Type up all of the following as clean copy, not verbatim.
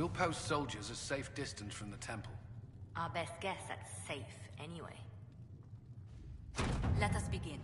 We'll post soldiers a safe distance from the temple. Our best guess at safe, anyway. Let us begin.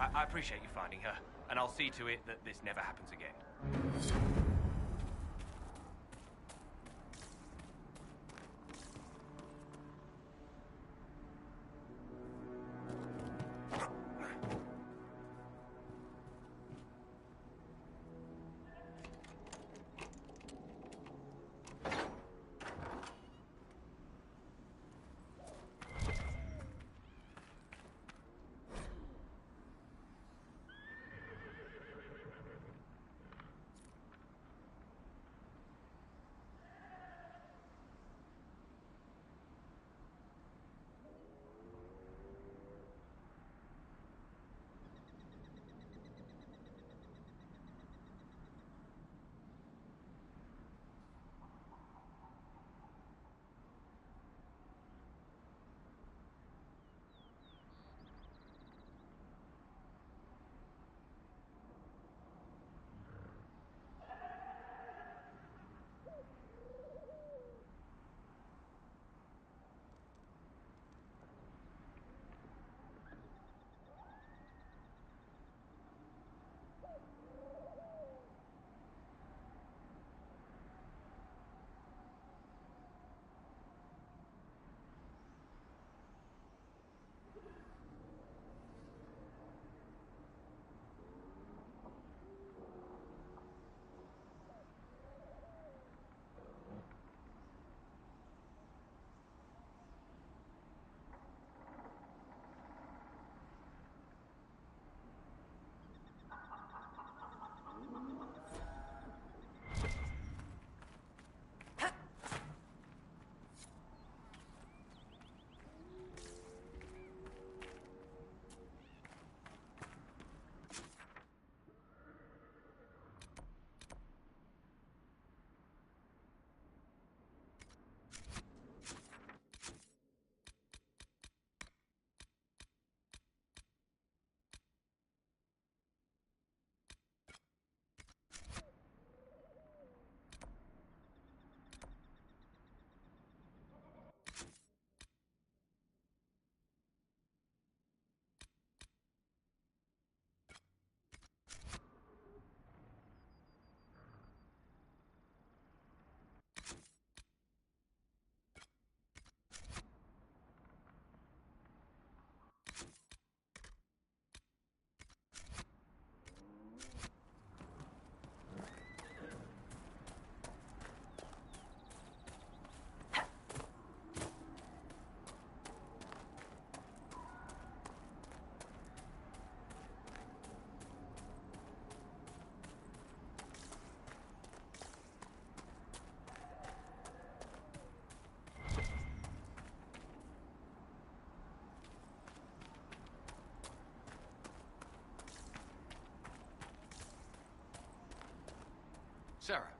I appreciate you finding her, and I'll see to it that this never happens again. Sarah.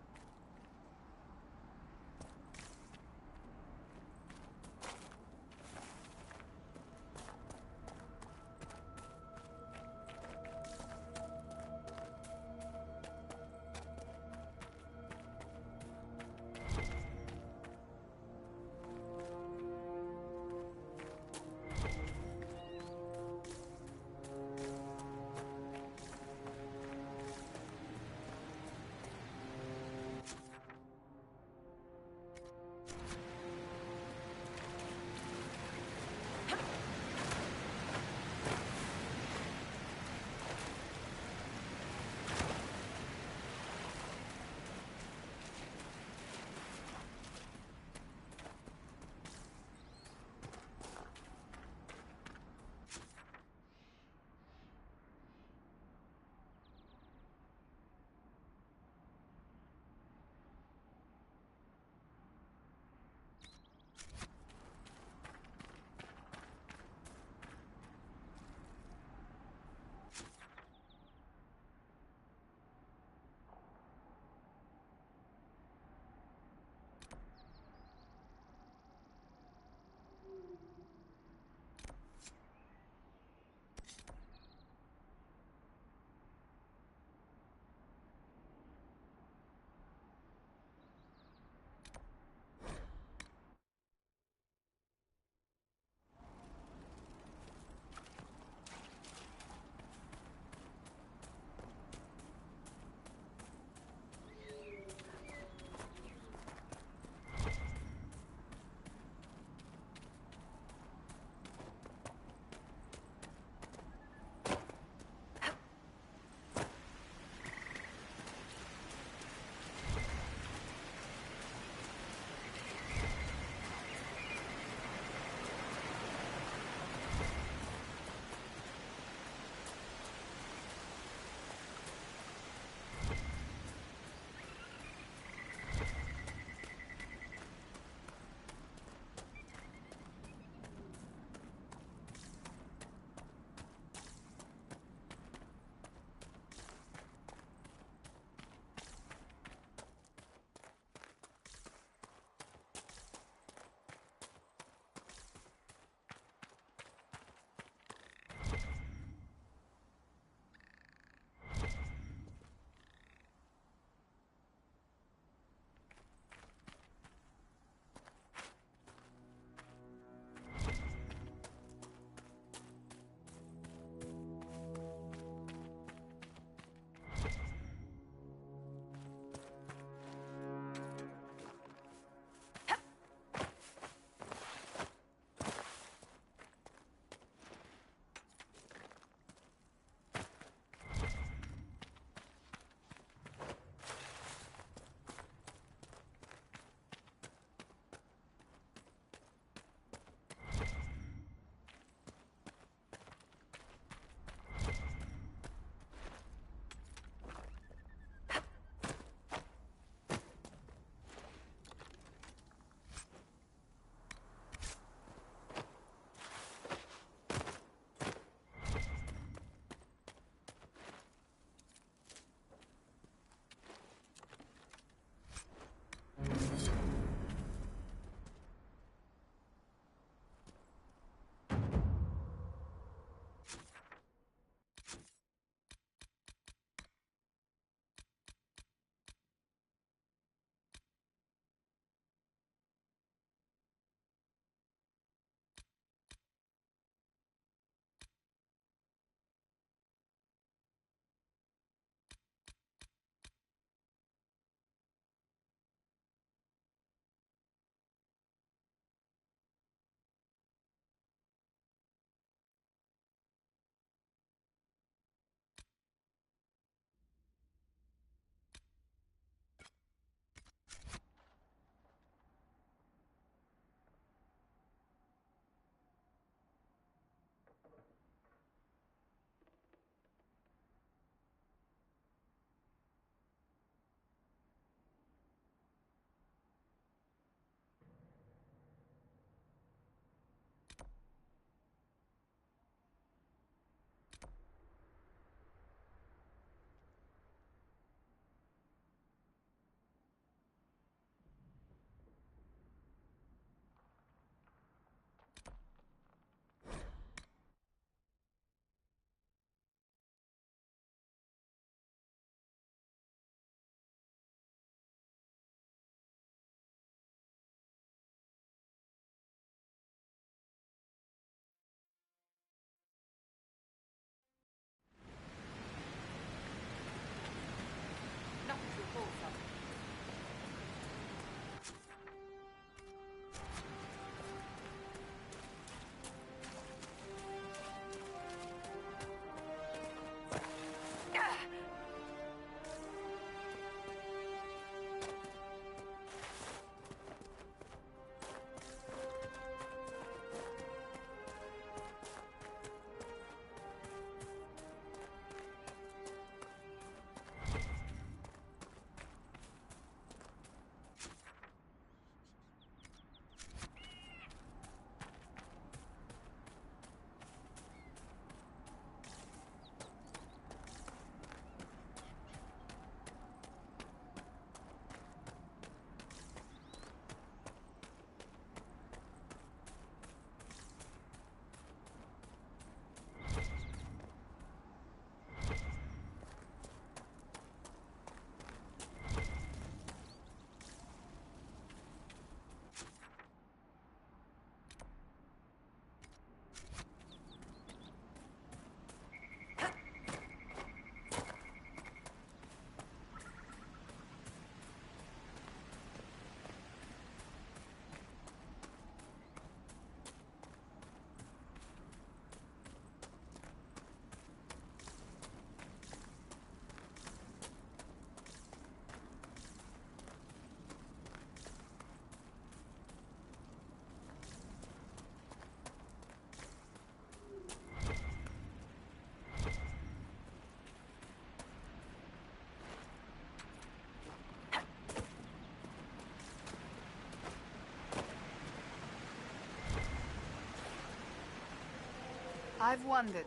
I've wondered,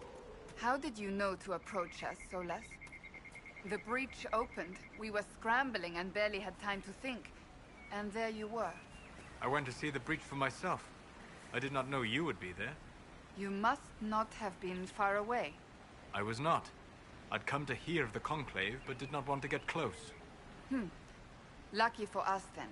how did you know to approach us, Solas? The breach opened, we were scrambling and barely had time to think. And there you were. I went to see the breach for myself. I did not know you would be there. You must not have been far away. I was not. I'd come to hear of the Conclave, but did not want to get close. Lucky for us, then.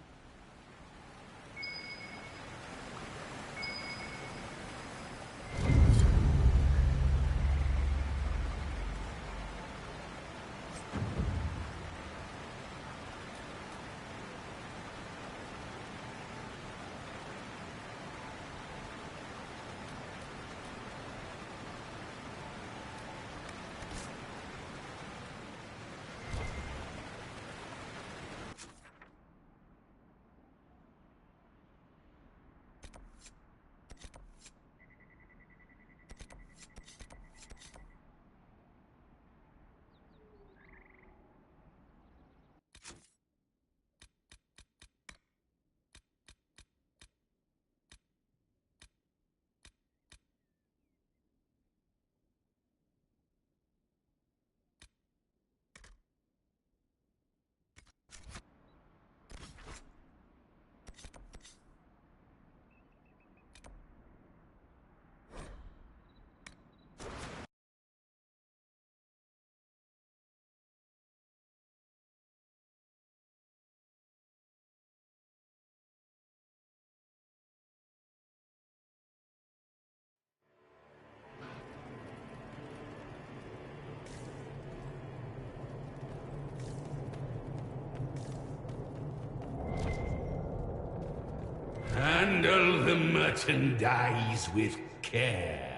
Handle the merchandise with care.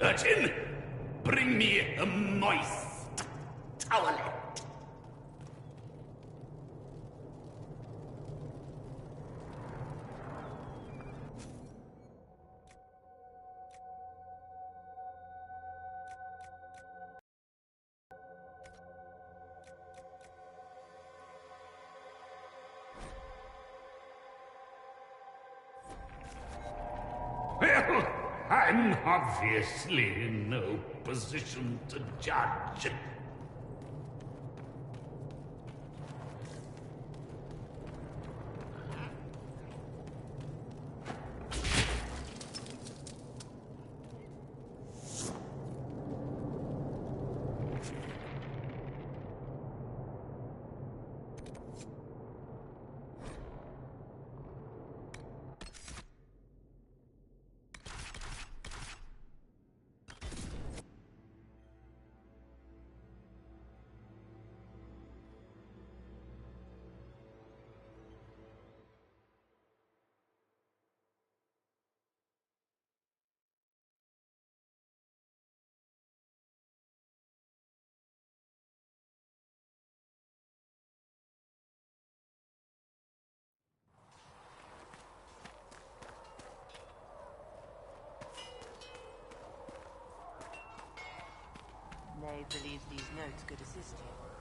Urchin, bring me a moist towelette. Well, I'm obviously in no position to judge. Nave believes these notes could assist you.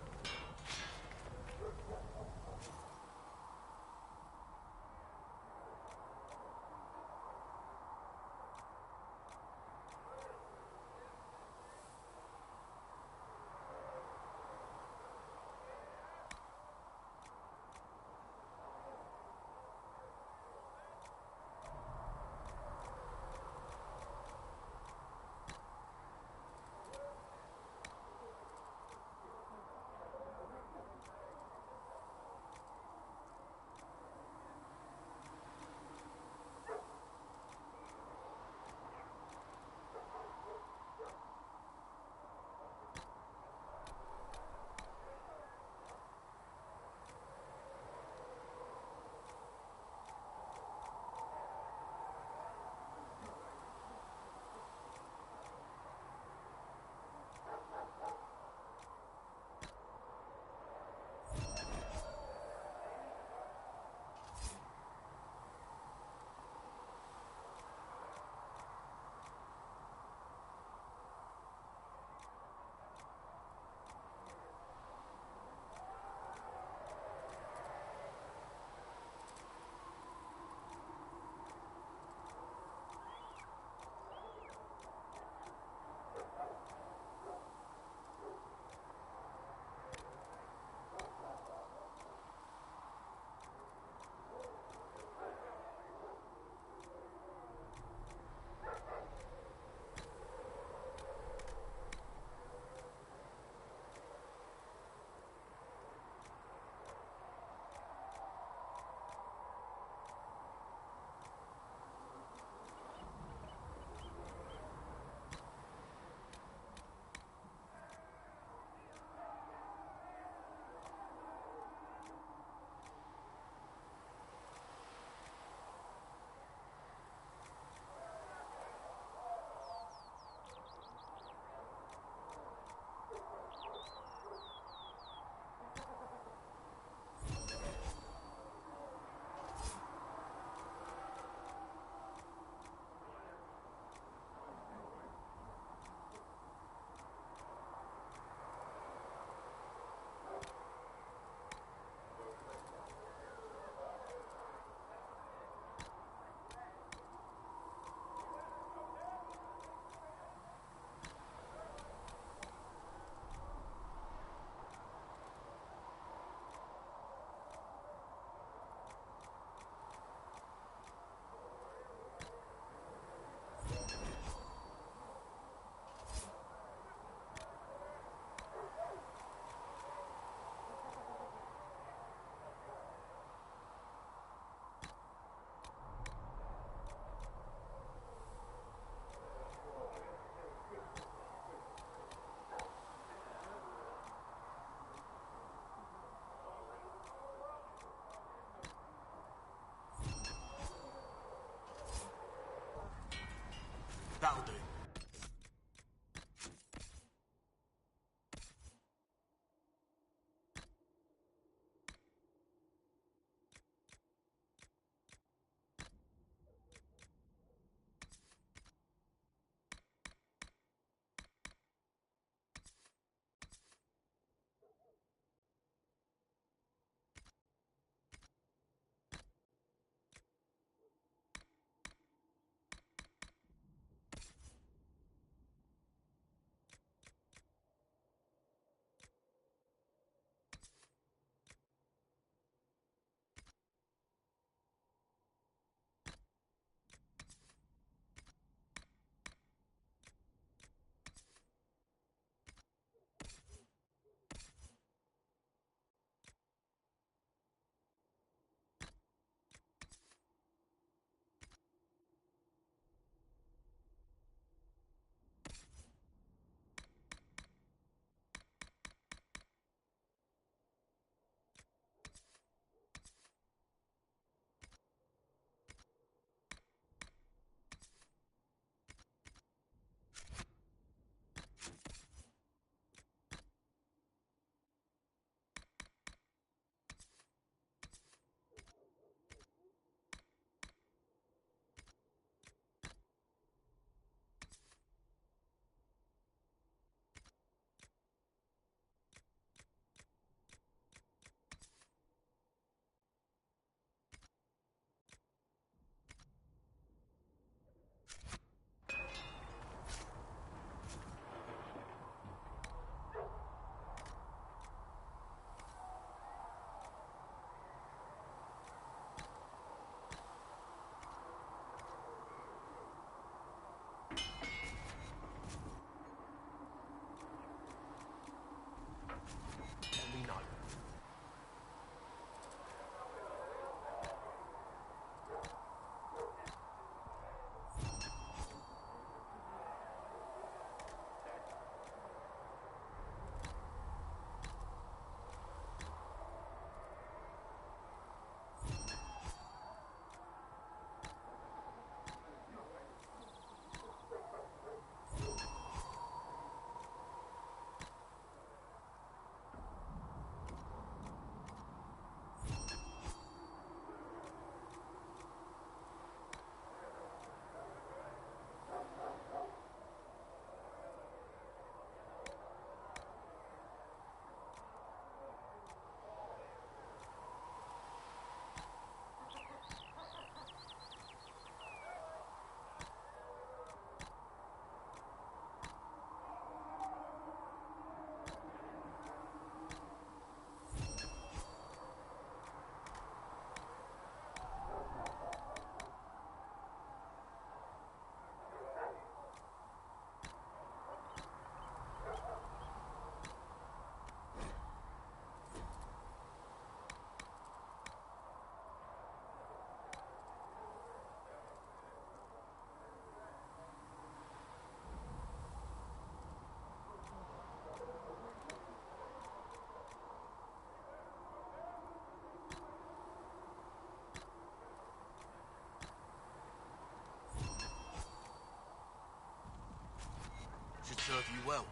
serve you well.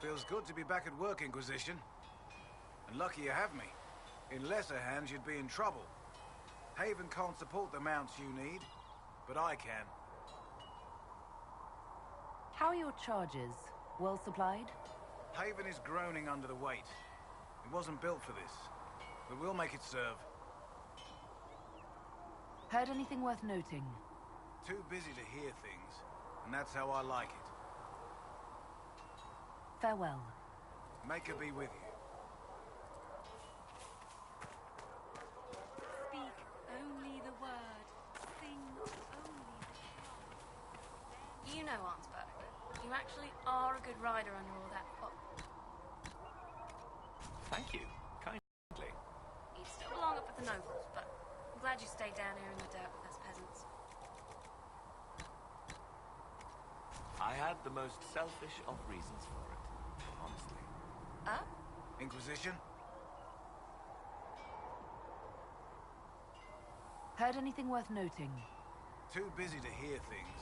Feels good to be back at work, Inquisition. And lucky you have me. In lesser hands, you'd be in trouble. Haven can't support the mounts you need, but I can. How are your charges? Well supplied? Haven is groaning under the weight. It wasn't built for this, but we'll make it serve. Heard anything worth noting? Too busy to hear things, and that's how I like it. Farewell. Make her be with you. Speak only the word. Sing only the You know, Arnsberg, you actually are a good rider under all that fog. Thank you. Kindly. You still belong up with the nobles, but I'm glad you stayed down here in the dirt with us peasants. I had the most selfish of reasons for it, honestly. Inquisition? Heard anything worth noting? Too busy to hear things,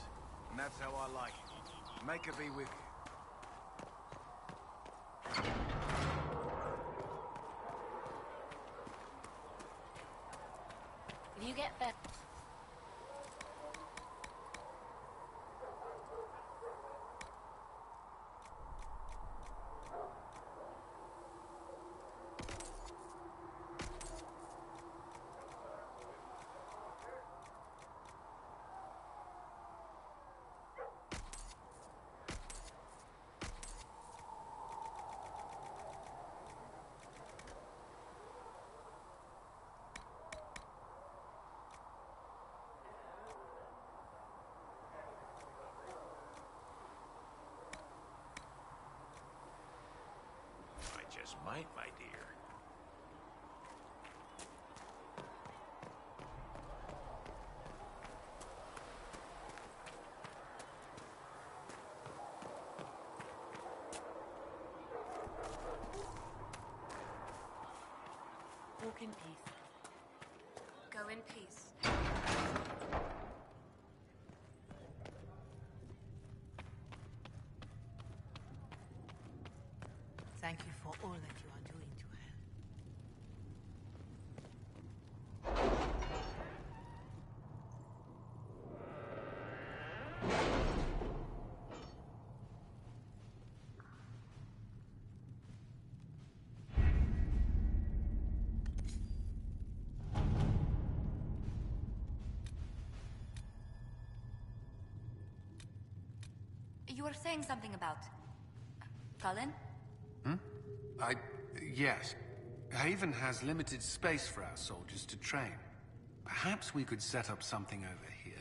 and that's how I like it. Make her be with you. If you get better... I just might, my dear. walk in peace. Go in peace. Thank you for all that you are doing to her. You were saying something about... Cullen? Yes. Haven has limited space for our soldiers to train. Perhaps we could set up something over here.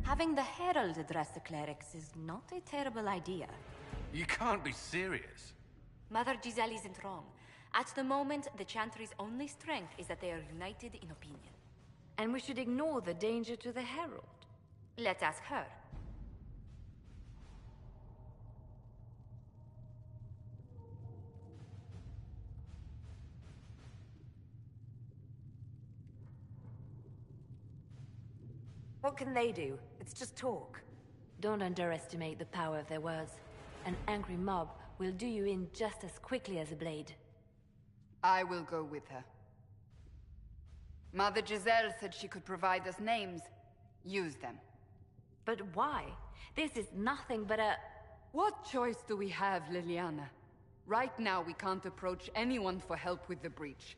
Having the Herald address the clerics is not a terrible idea. You can't be serious. Mother Giselle isn't wrong. At the moment, the Chantry's only strength is that they are united in opinion. And we should ignore the danger to the Herald. Let's ask her. What can they do? It's just talk. Don't underestimate the power of their words. An angry mob will do you in just as quickly as a blade. I will go with her. Mother Giselle said she could provide us names. Use them. But why? This is nothing but a... What choice do we have, Liliana? Right now, we can't approach anyone for help with the breach.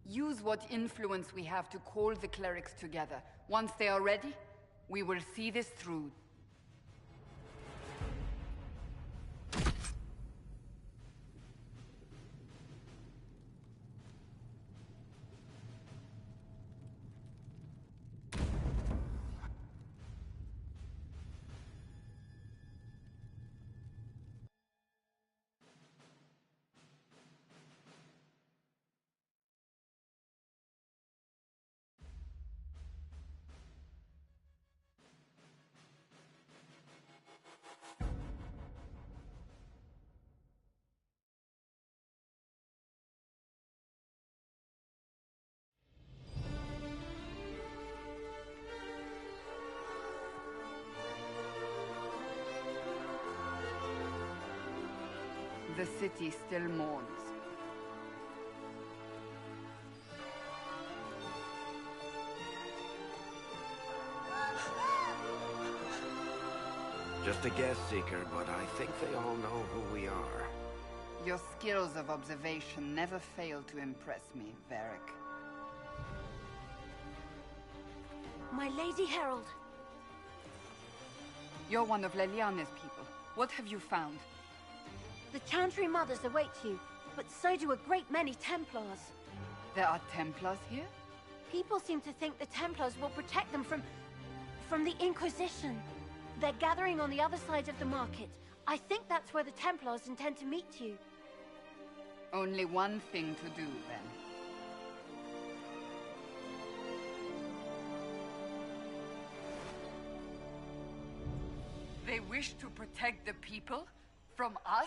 Use what influence we have to call the clerics together. Once they are ready, we will see this through. The city still mourns. Just a guess, Seeker, but I think they all know who we are. Your skills of observation never fail to impress me, Varric. My Lady Herald. You're one of Leliana's people. What have you found? The Chantry Mothers await you, but so do a great many Templars. There are Templars here? People seem to think the Templars will protect them from the Inquisition. They're gathering on the other side of the market. I think that's where the Templars intend to meet you. Only one thing to do, then. They wish to protect the people? From us?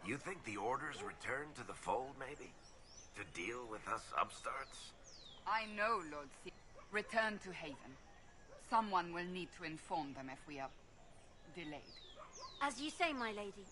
You think the Order's returned to the fold, maybe? To deal with us upstarts? I know, Lord C. Return to Haven. Someone will need to inform them if we are delayed. As you say, my lady.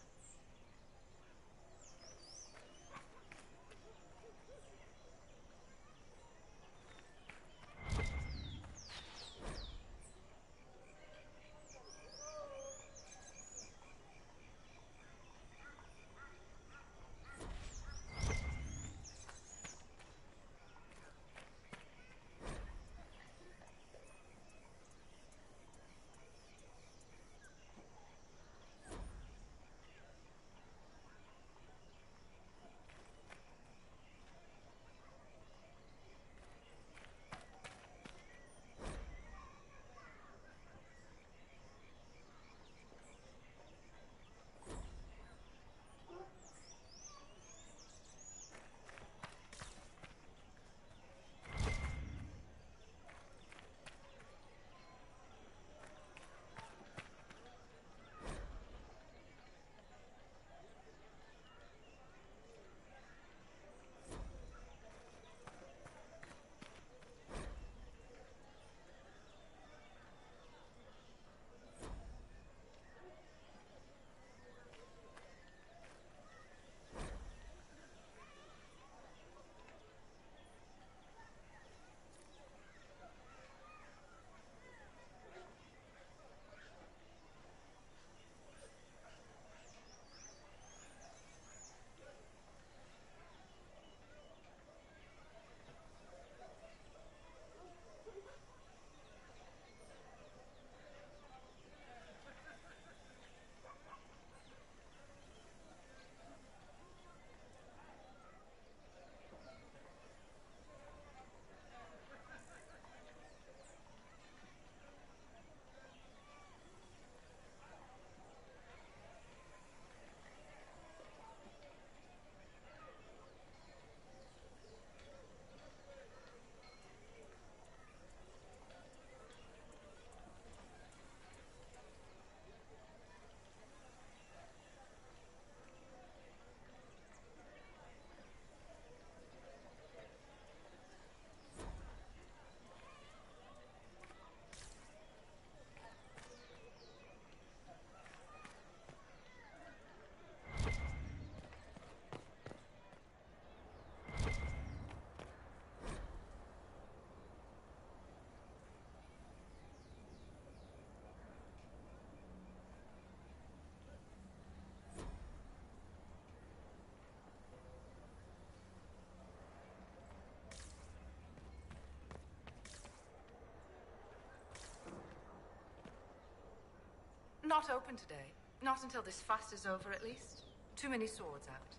not open today. Not until this fast is over, at least. Too many swords out.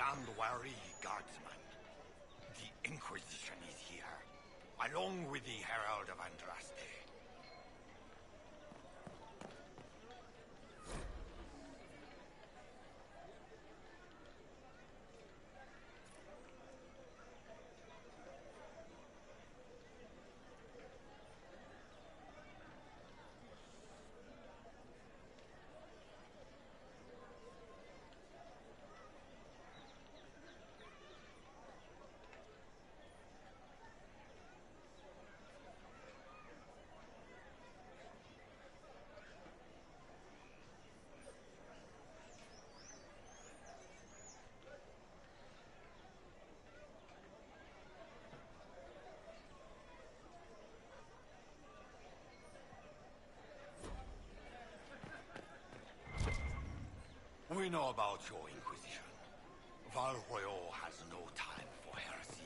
Stand wary, guardsman. The Inquisition is here, along with the Herald of Andraste. about your Inquisition. Val Royeaux has no time for heresy.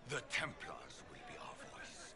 The Templars will be our voice.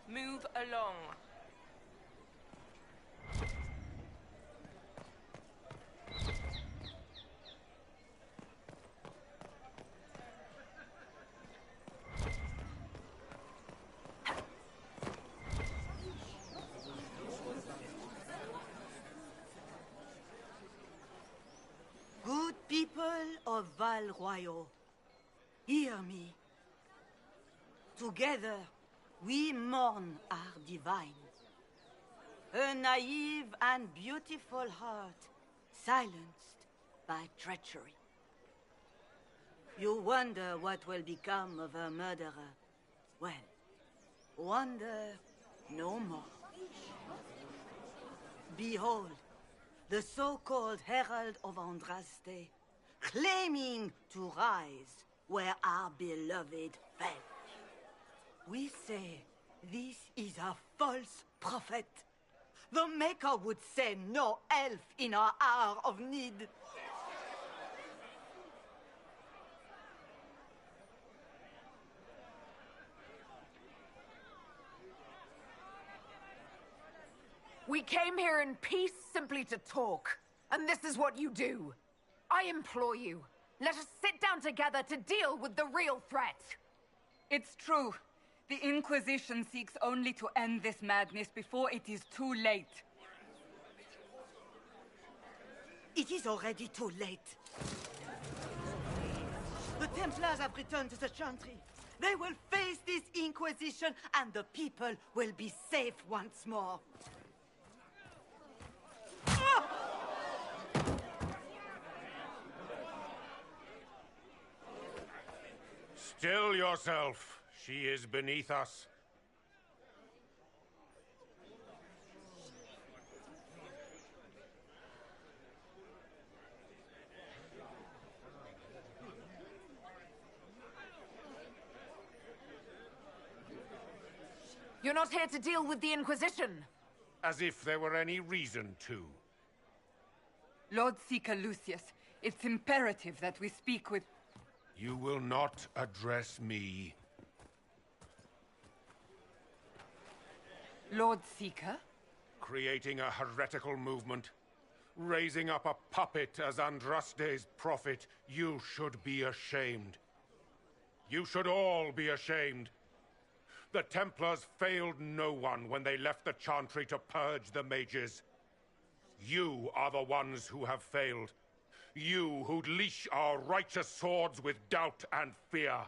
Move along. Good people of Val Royeaux, hear me. Together, we mourn our divine. A naive and beautiful heart, silenced by treachery. You wonder what will become of a murderer. Well, wonder no more. Behold, the so-called Herald of Andraste, claiming to rise where our beloved fell. We say this is a false prophet. The Maker would send no elf in our hour of need. We came here in peace simply to talk, and this is what you do. I implore you, let us sit down together to deal with the real threat. It's true. The Inquisition seeks only to end this madness before it is too late. It is already too late. The Templars have returned to the Chantry. They will face this Inquisition, and the people will be safe once more. Still yourself. She is beneath us. You're not here to deal with the Inquisition. As if there were any reason to. Lord Seeker Lucius, it's imperative that we speak with... You will not address me. Lord Seeker? Creating a heretical movement. Raising up a puppet as Andraste's prophet. You should be ashamed. You should all be ashamed. The Templars failed no one when they left the Chantry to purge the mages. You are the ones who have failed. You who'd leash our righteous swords with doubt and fear.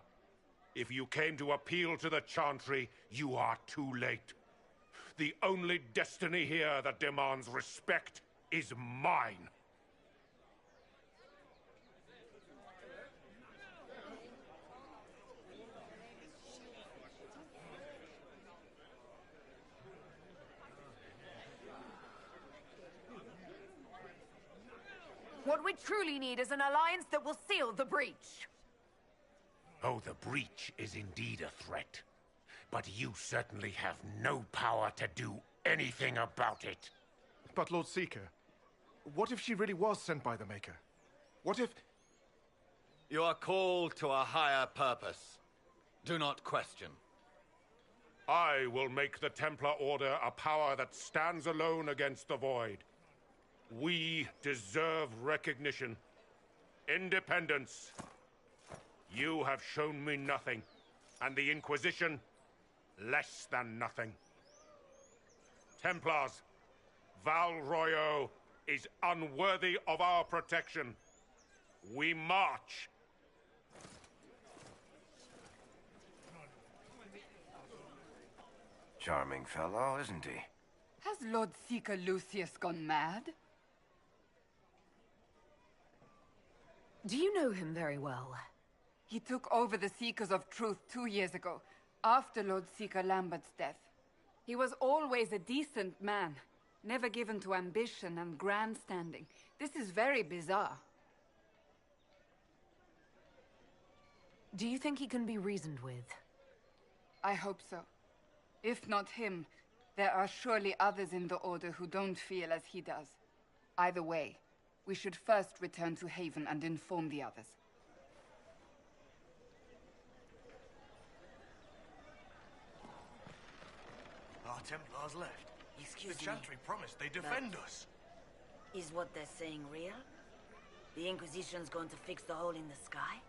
If you came to appeal to the Chantry, you are too late. The only destiny here that demands respect is mine. What we truly need is an alliance that will seal the breach. Oh, the breach is indeed a threat. But you certainly have no power to do anything about it. But Lord Seeker, what if she really was sent by the Maker? What if... You are called to a higher purpose. Do not question. I will make the Templar Order a power that stands alone against the Void. We deserve recognition. Independence. You have shown me nothing, and the Inquisition, less than nothing. Templars, Val Royo is unworthy of our protection. We march. Charming fellow, isn't he? Has Lord Seeker Lucius gone mad? Do you know him very well? He took over the Seekers of Truth 2 years ago, after Lord Seeker Lambert's death. He was always a decent man, never given to ambition and grandstanding. This is very bizarre. Do you think he can be reasoned with? I hope so. If not him, there are surely others in the Order who don't feel as he does. Either way, we should first return to Haven and inform the others. Our Templars left. Excuse the me, Chantry promised they'd defend us. Is what they're saying real? The Inquisition's going to fix the hole in the sky?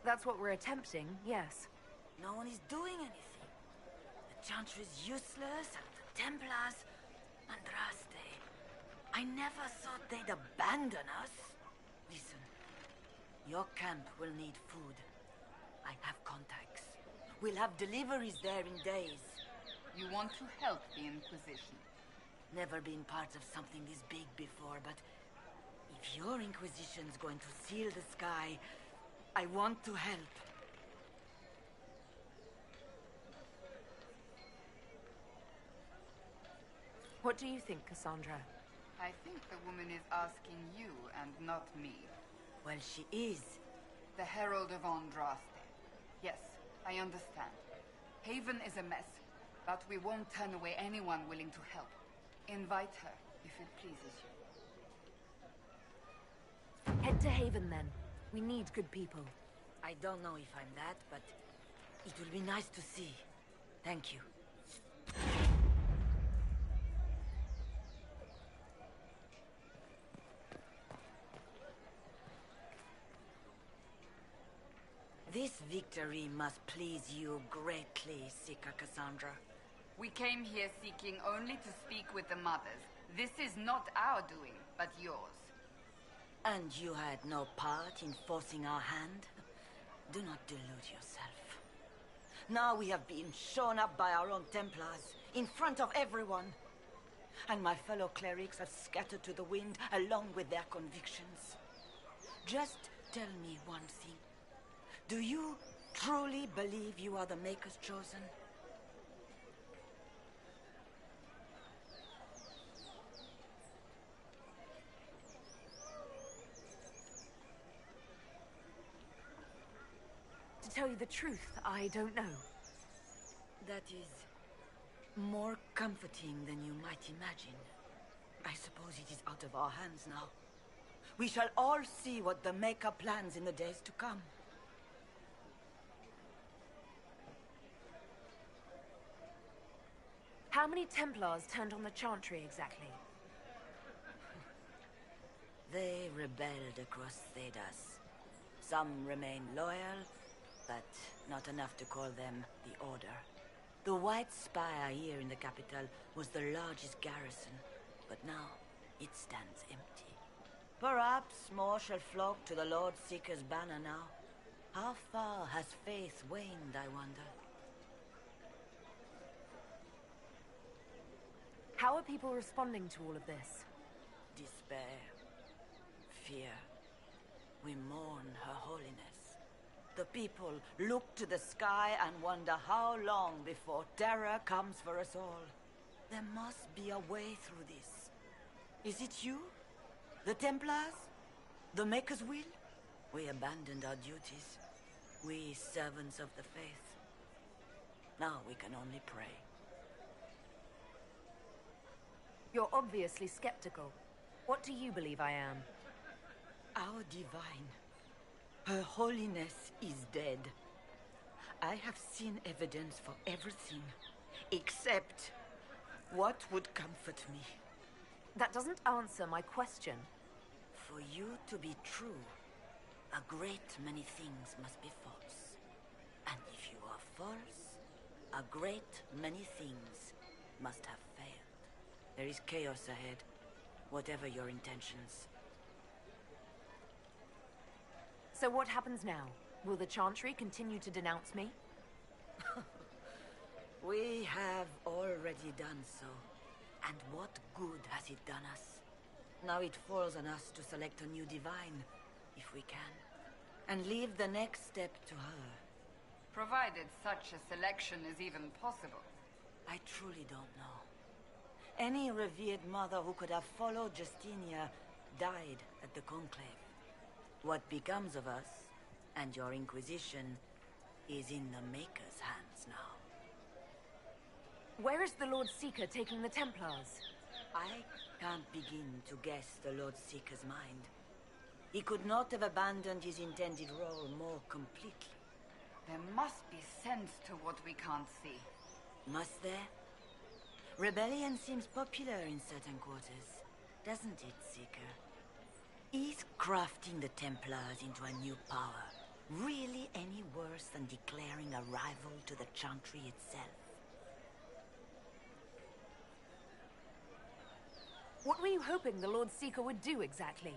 That's what we're attempting, yes. No one is doing anything. The Chantry's useless, and the Templars... Andraste. I never thought they'd abandon us. Listen, your camp will need food. I have contacts. We'll have deliveries there in days. You want to help the Inquisition? Never been part of something this big before, but... if your Inquisition's going to seal the sky, I want to help. What do you think, Cassandra? I think the woman is asking you and not me. Well, she is. The Herald of Andraste. Yes, I understand. Haven is a mess, but we won't turn away anyone willing to help. Invite her, if it pleases you. Head to Haven, then. We need good people. I don't know if I'm that, but it will be nice to see. Thank you. This victory must please you greatly, Seeker Cassandra. We came here seeking only to speak with the mothers. This is not our doing, but yours. And you had no part in forcing our hand? Do not delude yourself. Now we have been shown up by our own Templars, in front of everyone. And my fellow clerics have scattered to the wind along with their convictions. Just tell me one thing. Do you truly believe you are the Maker's chosen? To tell you the truth, I don't know. That is more comforting than you might imagine. I suppose it is out of our hands now. We shall all see what the Maker plans in the days to come. How many Templars turned on the Chantry exactly? They rebelled across Thedas. Some remain loyal, but not enough to call them the Order. The White Spire here in the capital was the largest garrison, but now it stands empty. Perhaps more shall flock to the Lord Seeker's banner now. How far has faith waned, I wonder? How are people responding to all of this? Despair. Fear. We mourn Her Holiness. The people look to the sky and wonder how long before terror comes for us all. There must be a way through this. Is it you? The Templars? The Maker's will? We abandoned our duties. We servants of the faith. Now we can only pray. You're obviously skeptical. What do you believe I am? Our divine. Her Holiness is dead. I have seen evidence for everything, except what would comfort me. That doesn't answer my question. For you to be true, a great many things must be false. And if you are false, a great many things must have failed. There is chaos ahead, whatever your intentions. So what happens now? Will the Chantry continue to denounce me? We have already done so. And what good has it done us? Now it falls on us to select a new divine, if we can. And leave the next step to her. Provided such a selection is even possible. I truly don't know. Any revered mother who could have followed Justinia died at the Conclave. What becomes of us, and your Inquisition, is in the Maker's hands now. Where is the Lord Seeker taking the Templars? I can't begin to guess the Lord Seeker's mind. He could not have abandoned his intended role more completely. There must be sense to what we can't see. Must there? Rebellion seems popular in certain quarters, doesn't it, Seeker? Is crafting the Templars into a new power really any worse than declaring a rival to the Chantry itself? What were you hoping the Lord Seeker would do exactly?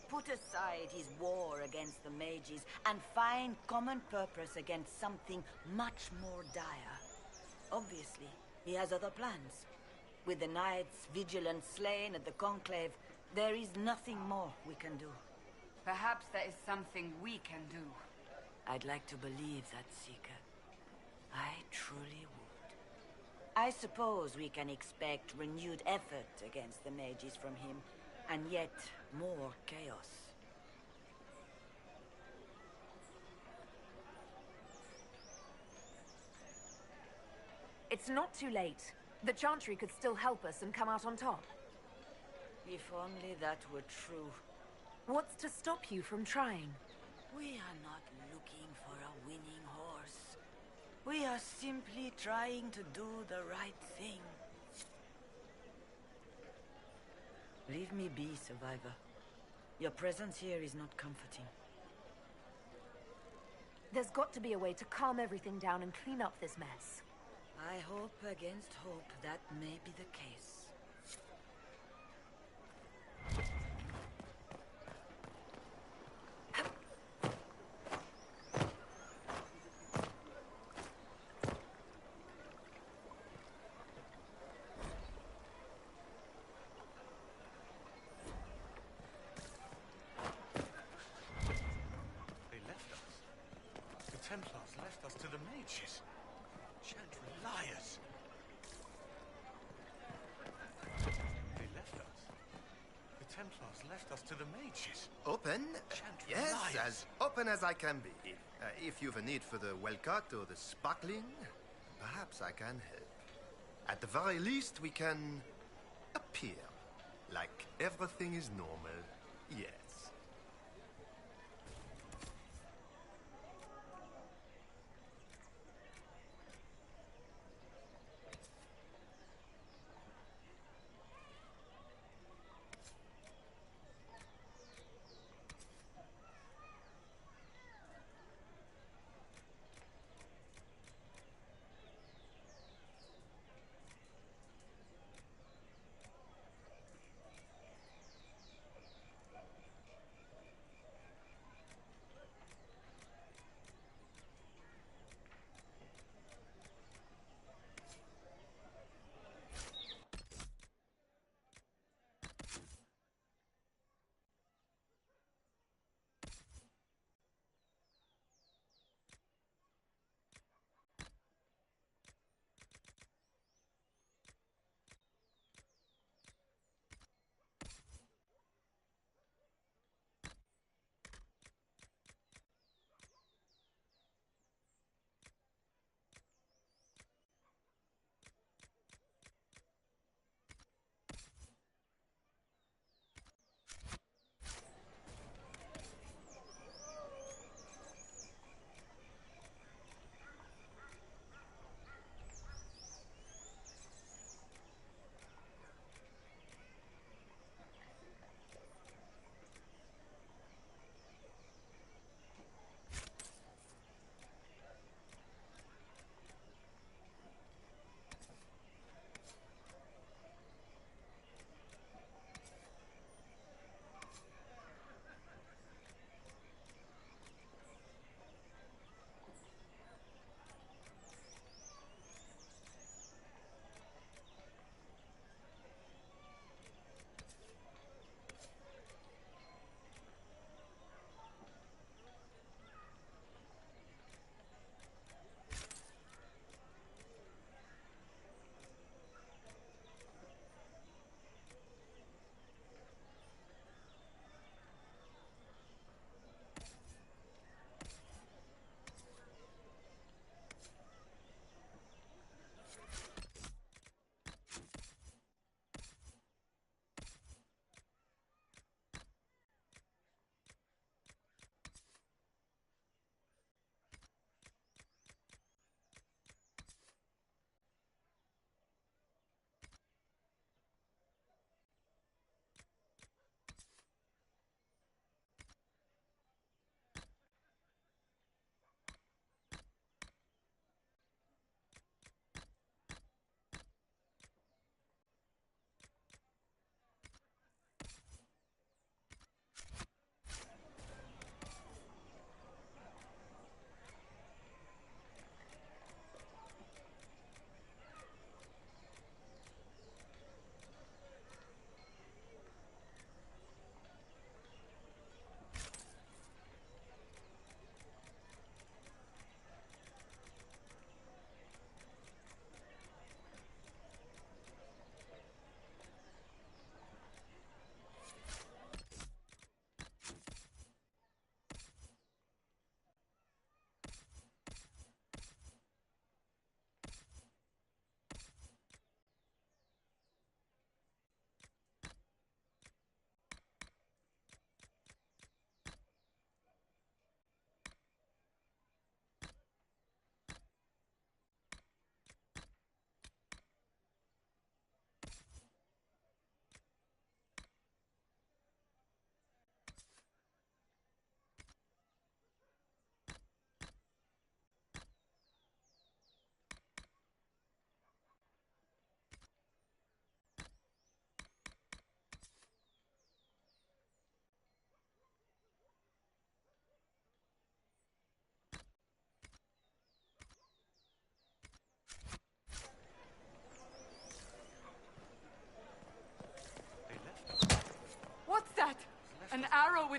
Put aside his war against the mages and find common purpose against something much more dire. Obviously, he has other plans. With the knights vigilant slain at the Conclave, there is nothing more we can do. Perhaps there is something we can do. I'd like to believe that, Seeker. I truly would. I suppose we can expect renewed effort against the mages from him, and yet more chaos. It's not too late. The Chantry could still help us and come out on top. If only that were true. What's to stop you from trying? We are not looking for a winning horse. We are simply trying to do the right thing. Leave me be, Survivor. Your presence here is not comforting. There's got to be a way to calm everything down and clean up this mess. I hope against hope that may be the case. They left us. The Templars left us to the mages. Chantry liars. They left us. The Templars left us to the mages. Open? Chantry Yes, liars. as open as I can be. If you've a need for the well-cut or the sparkling, perhaps I can help. At the very least, we can appear like everything is normal. Yes.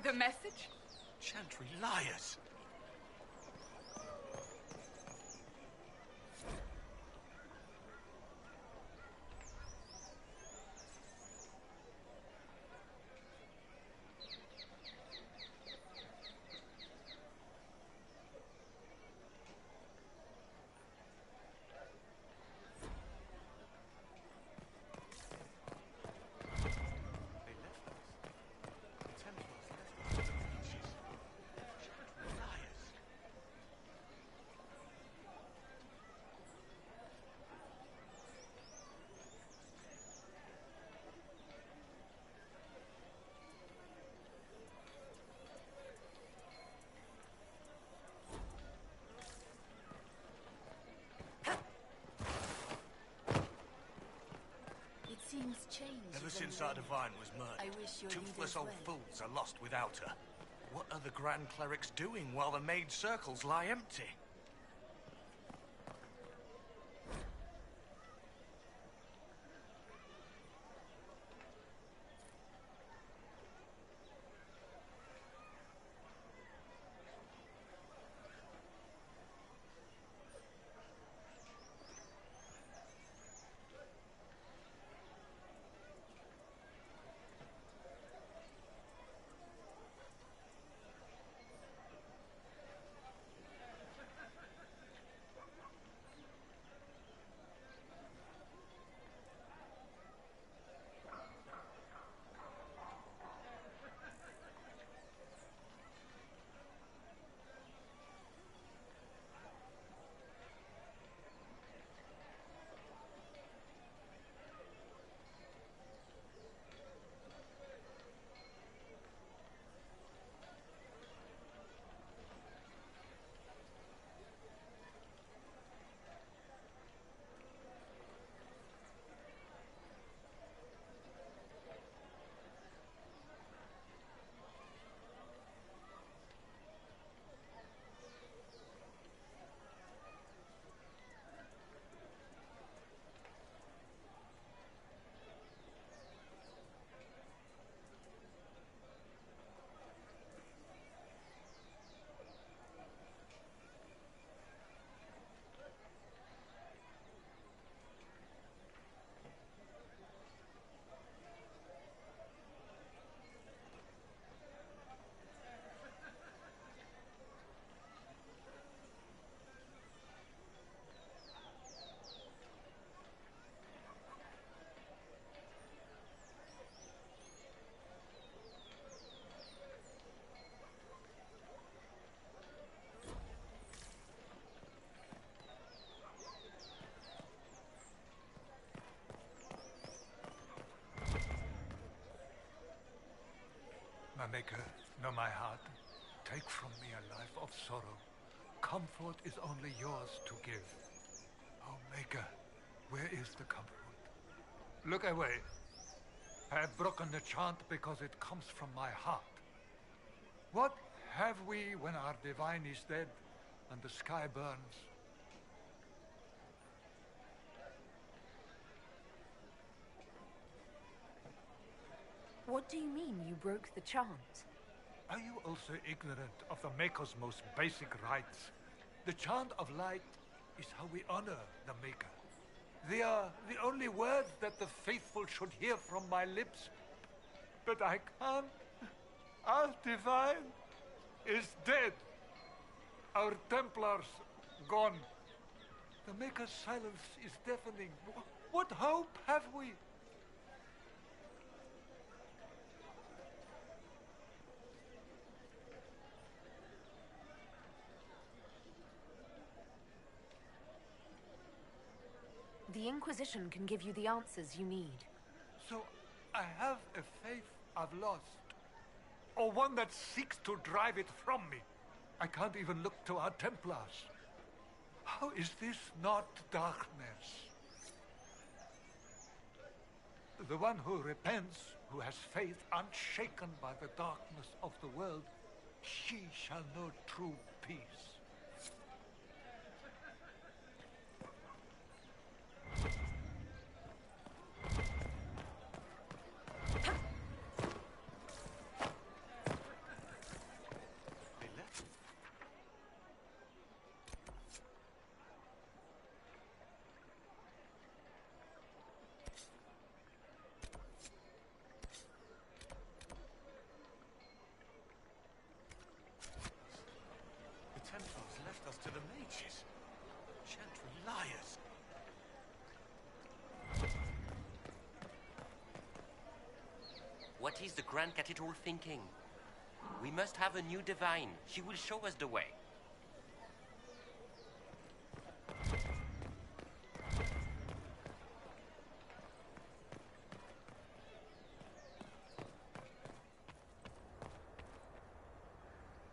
with a message? Chantry liars! Seems changed. Ever since our divine was I murdered, wish your toothless leaders old well. fools are lost without her. What are the Grand Clerics doing while the maid circles lie empty? My maker, know my heart. Take from me a life of sorrow. Comfort is only yours to give. Oh, maker, where is the comfort? Look away. I have broken the chant because it comes from my heart. What have we when our divine is dead and the sky burns? What do you mean you broke the chant? Are you also ignorant of the Maker's most basic rites? The chant of light is how we honor the Maker. They are the only words that the faithful should hear from my lips. But I can't. Our divine is dead. Our Templars gone. The Maker's silence is deafening. What hope have we? The Inquisition can give you the answers you need. So I have a faith I've lost. Or one that seeks to drive it from me. I can't even look to our Templars. How is this not darkness? The one who repents, who has faith unshaken by the darkness of the world, she shall know true peace. left us to the mages. Chantry liars. What is the Grand Cathedral thinking? We must have a new divine. She will show us the way.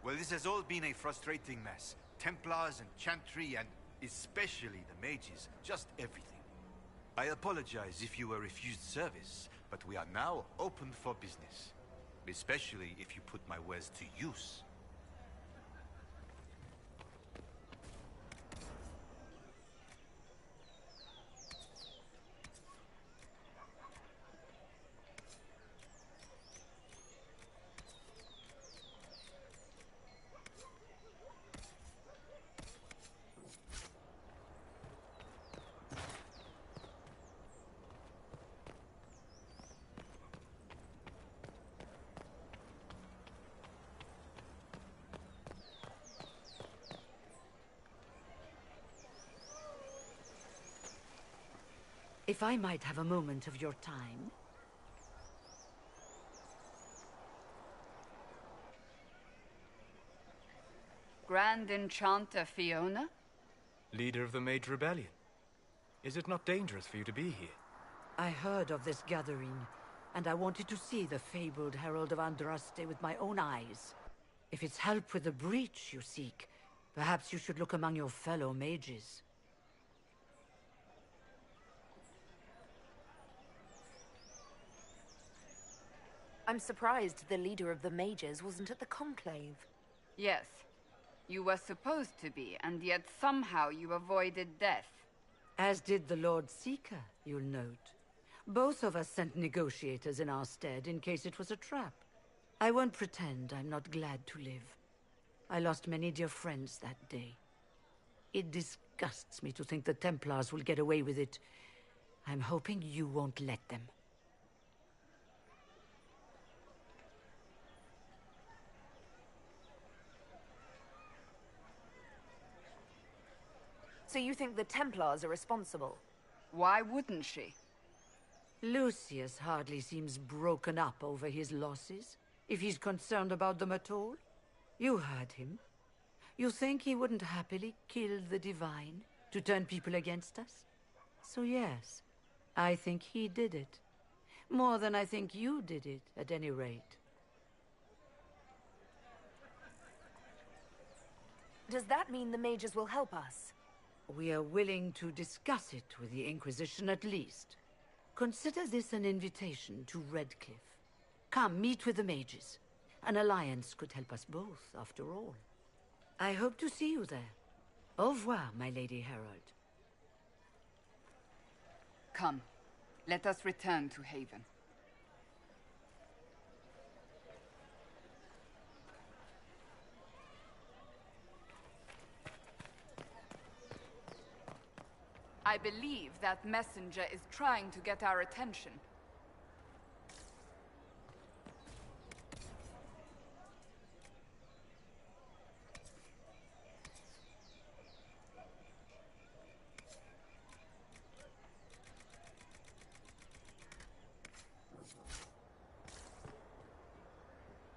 Well, this has all been a frustrating mess. Templars and Chantry and especially the mages. Just everything. I apologize if you were refused service, but we are now open for business. Especially if you put my wares to use. If I might have a moment of your time. Grand Enchanter Fiona? Leader of the Mage Rebellion. Is it not dangerous for you to be here? I heard of this gathering, and I wanted to see the fabled Herald of Andraste with my own eyes. If it's help with the breach you seek, perhaps you should look among your fellow mages. I'm surprised the leader of the mages wasn't at the conclave. Yes. You were supposed to be, and yet somehow you avoided death. As did the Lord Seeker, you'll note. Both of us sent negotiators in our stead in case it was a trap. I won't pretend I'm not glad to live. I lost many dear friends that day. It disgusts me to think the Templars will get away with it. I'm hoping you won't let them. So you think the Templars are responsible? Why wouldn't she? Lucius hardly seems broken up over his losses, if he's concerned about them at all. You heard him. You think he wouldn't happily kill the Divine to turn people against us? So yes, I think he did it. More than I think you did it, at any rate. Does that mean the mages will help us? We are willing to discuss it with the Inquisition at least. Consider this an invitation to Redcliffe. Come, meet with the mages. An alliance could help us both, after all. I hope to see you there. Au revoir, my Lady Herald. Come, let us return to Haven. I believe that messenger is trying to get our attention.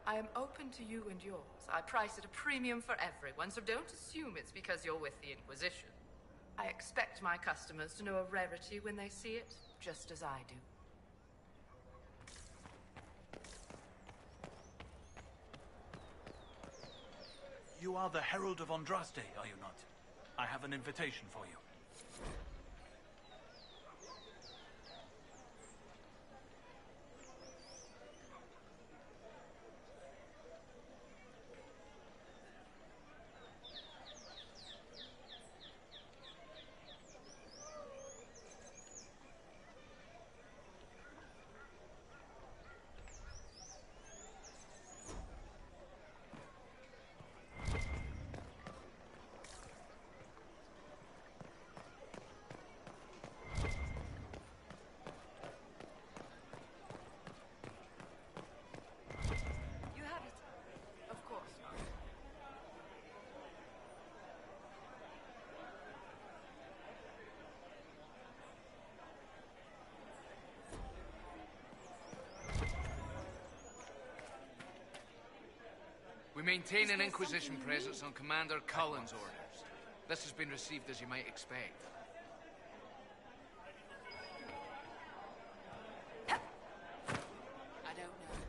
I am open to you and yours. I price at a premium for everyone, so don't assume it's because you're with the Inquisition. I expect my customers to know a rarity when they see it, just as I do. You are the Herald of Andraste, are you not? I have an invitation for you. maintain an Inquisition presence on Commander Cullen's orders. This has been received as you might expect. I don't know.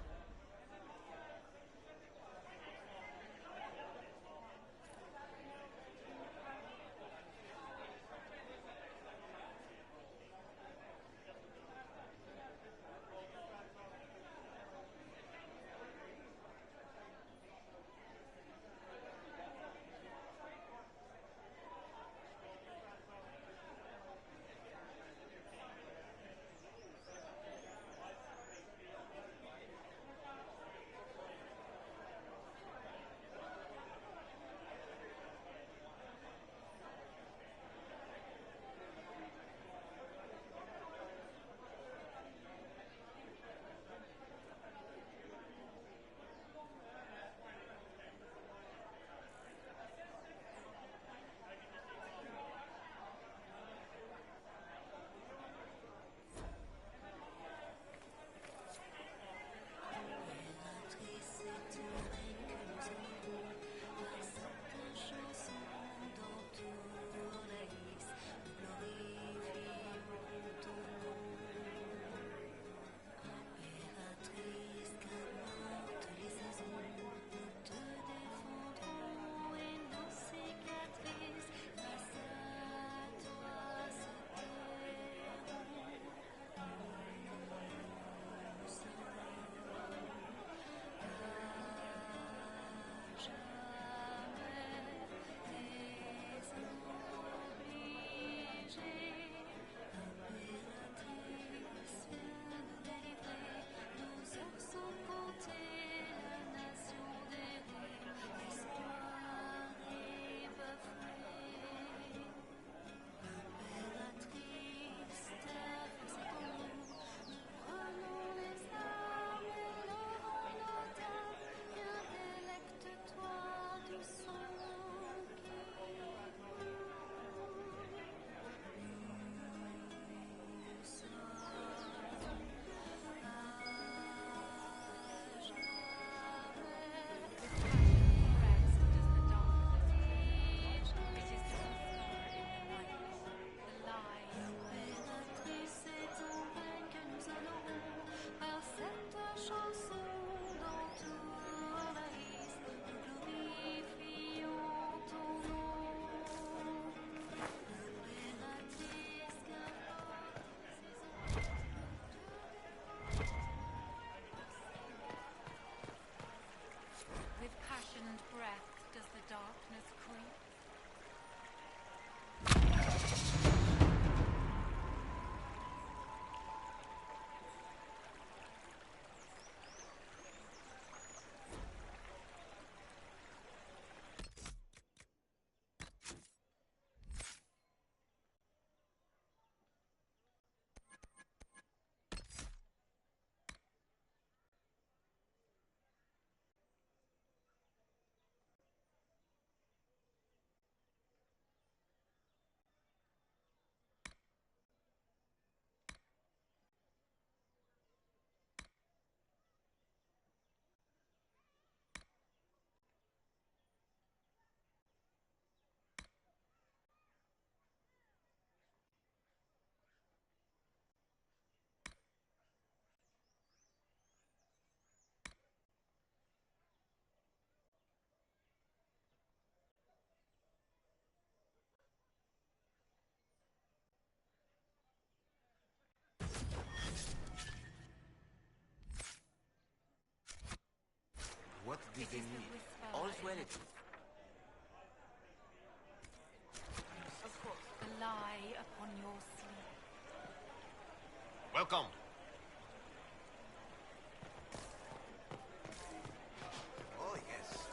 What did they need? All's well it is. Of course. The lie upon your sleeve. Welcome. Oh, yes.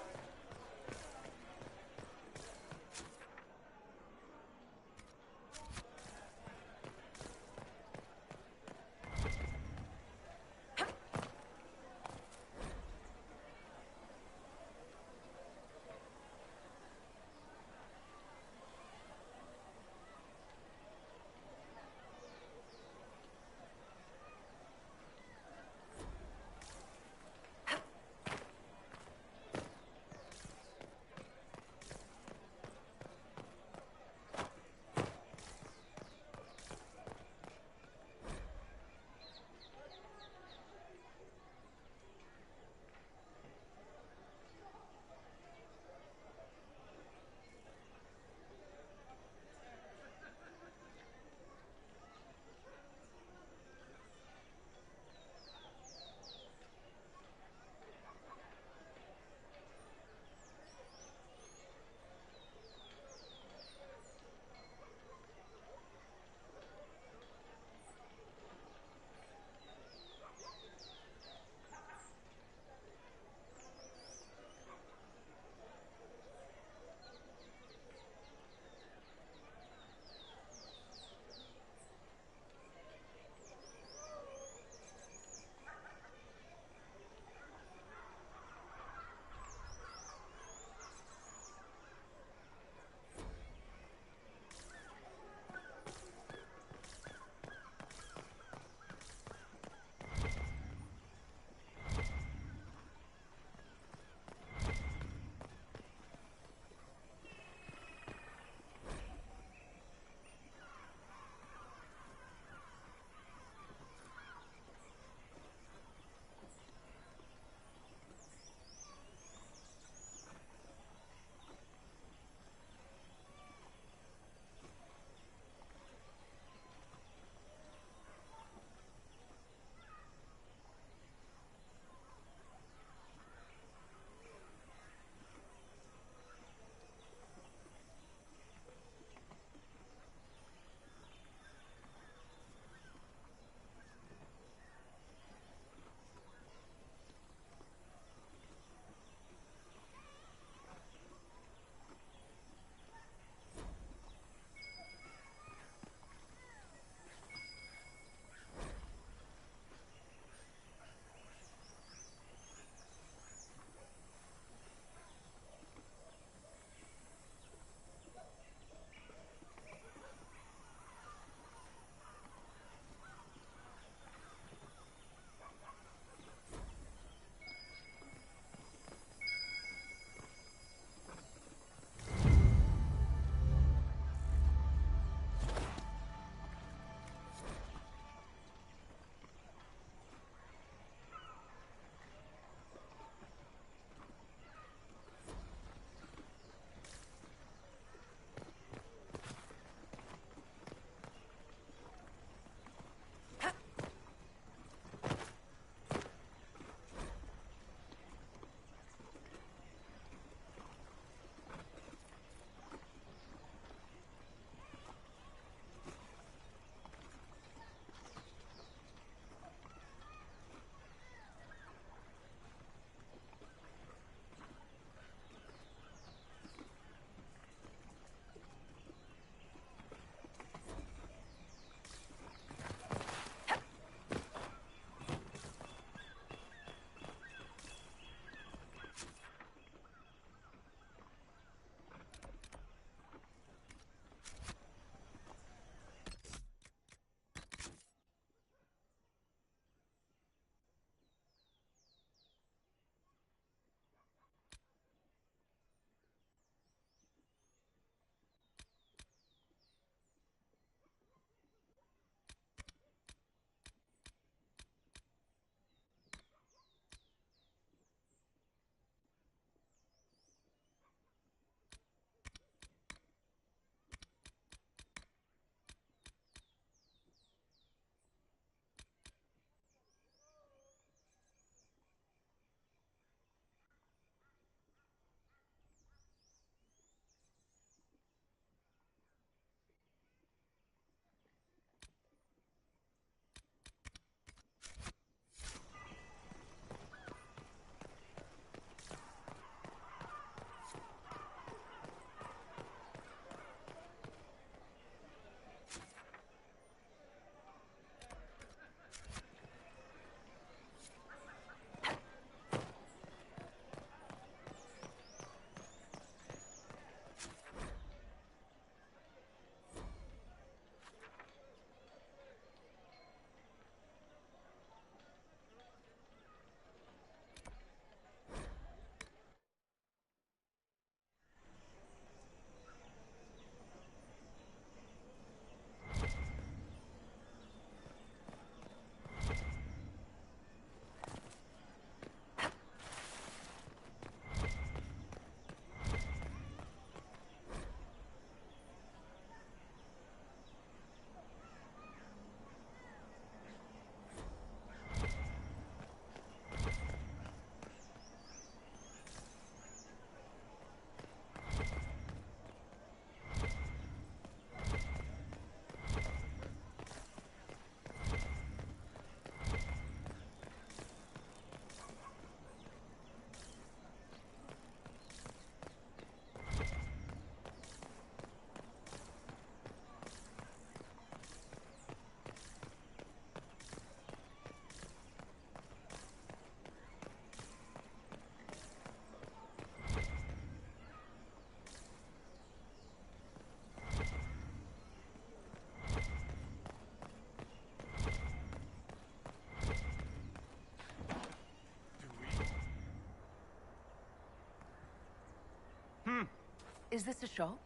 Is this a shop?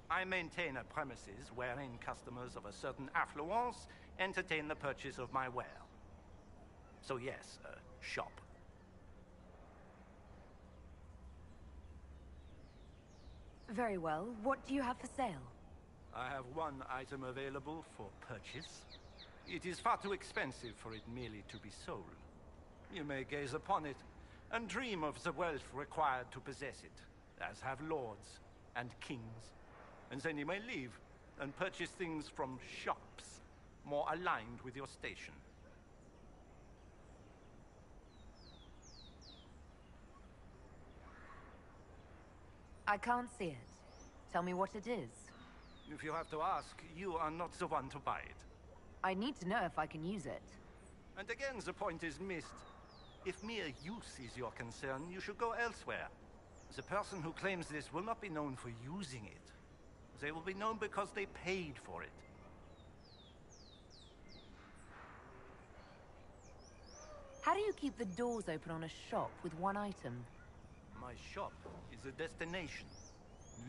I maintain a premises wherein customers of a certain affluence entertain the purchase of my ware. So yes, a shop. Very well. What do you have for sale? I have one item available for purchase. It is far too expensive for it merely to be sold. You may gaze upon it and dream of the wealth required to possess it, as have lords and kings. And then you may leave and purchase things from shops more aligned with your station. I can't see it. Tell me what it is. If you have to ask, you are not the one to buy it. I need to know if I can use it. And again, the point is missed. If mere use is your concern, you should go elsewhere. The person who claims this will not be known for using it. They will be known because they paid for it. How do you keep the doors open on a shop with one item? My shop is a destination.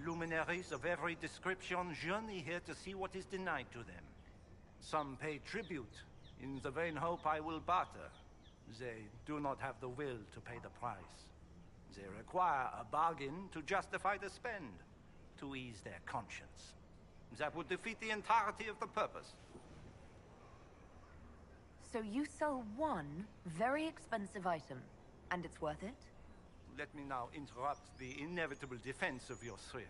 Luminaries of every description journey here to see what is denied to them. Some pay tribute, in the vain hope I will barter. They do not have the will to pay the price. They require a bargain to justify the spend, to ease their conscience. That would defeat the entirety of the purpose. So you sell one very expensive item, and it's worth it? Let me now interrupt the inevitable defense of your thrift.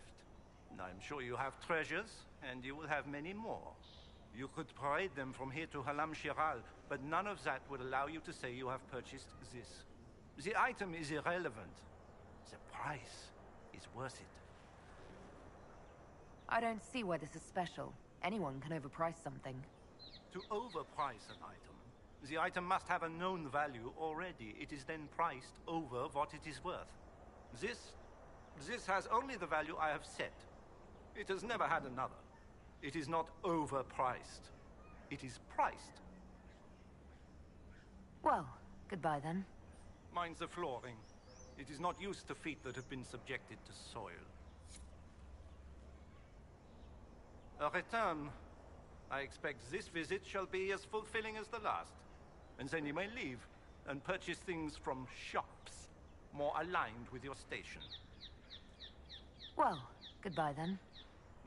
I'm sure you have treasures, and you will have many more. You could parade them from here to Halam Shiral, but none of that would allow you to say you have purchased this. The item is irrelevant. The price is worth it. I don't see why this is special. Anyone can overprice something. To overprice an item, the item must have a known value already. It is then priced over what it is worth. This has only the value I have set. It has never had another. It is not overpriced. It is priced. Well, goodbye then. Mind the flooring. It is not used to feet that have been subjected to soil. A return. I expect this visit shall be as fulfilling as the last. And then you may leave and purchase things from shops more aligned with your station. Well, goodbye then.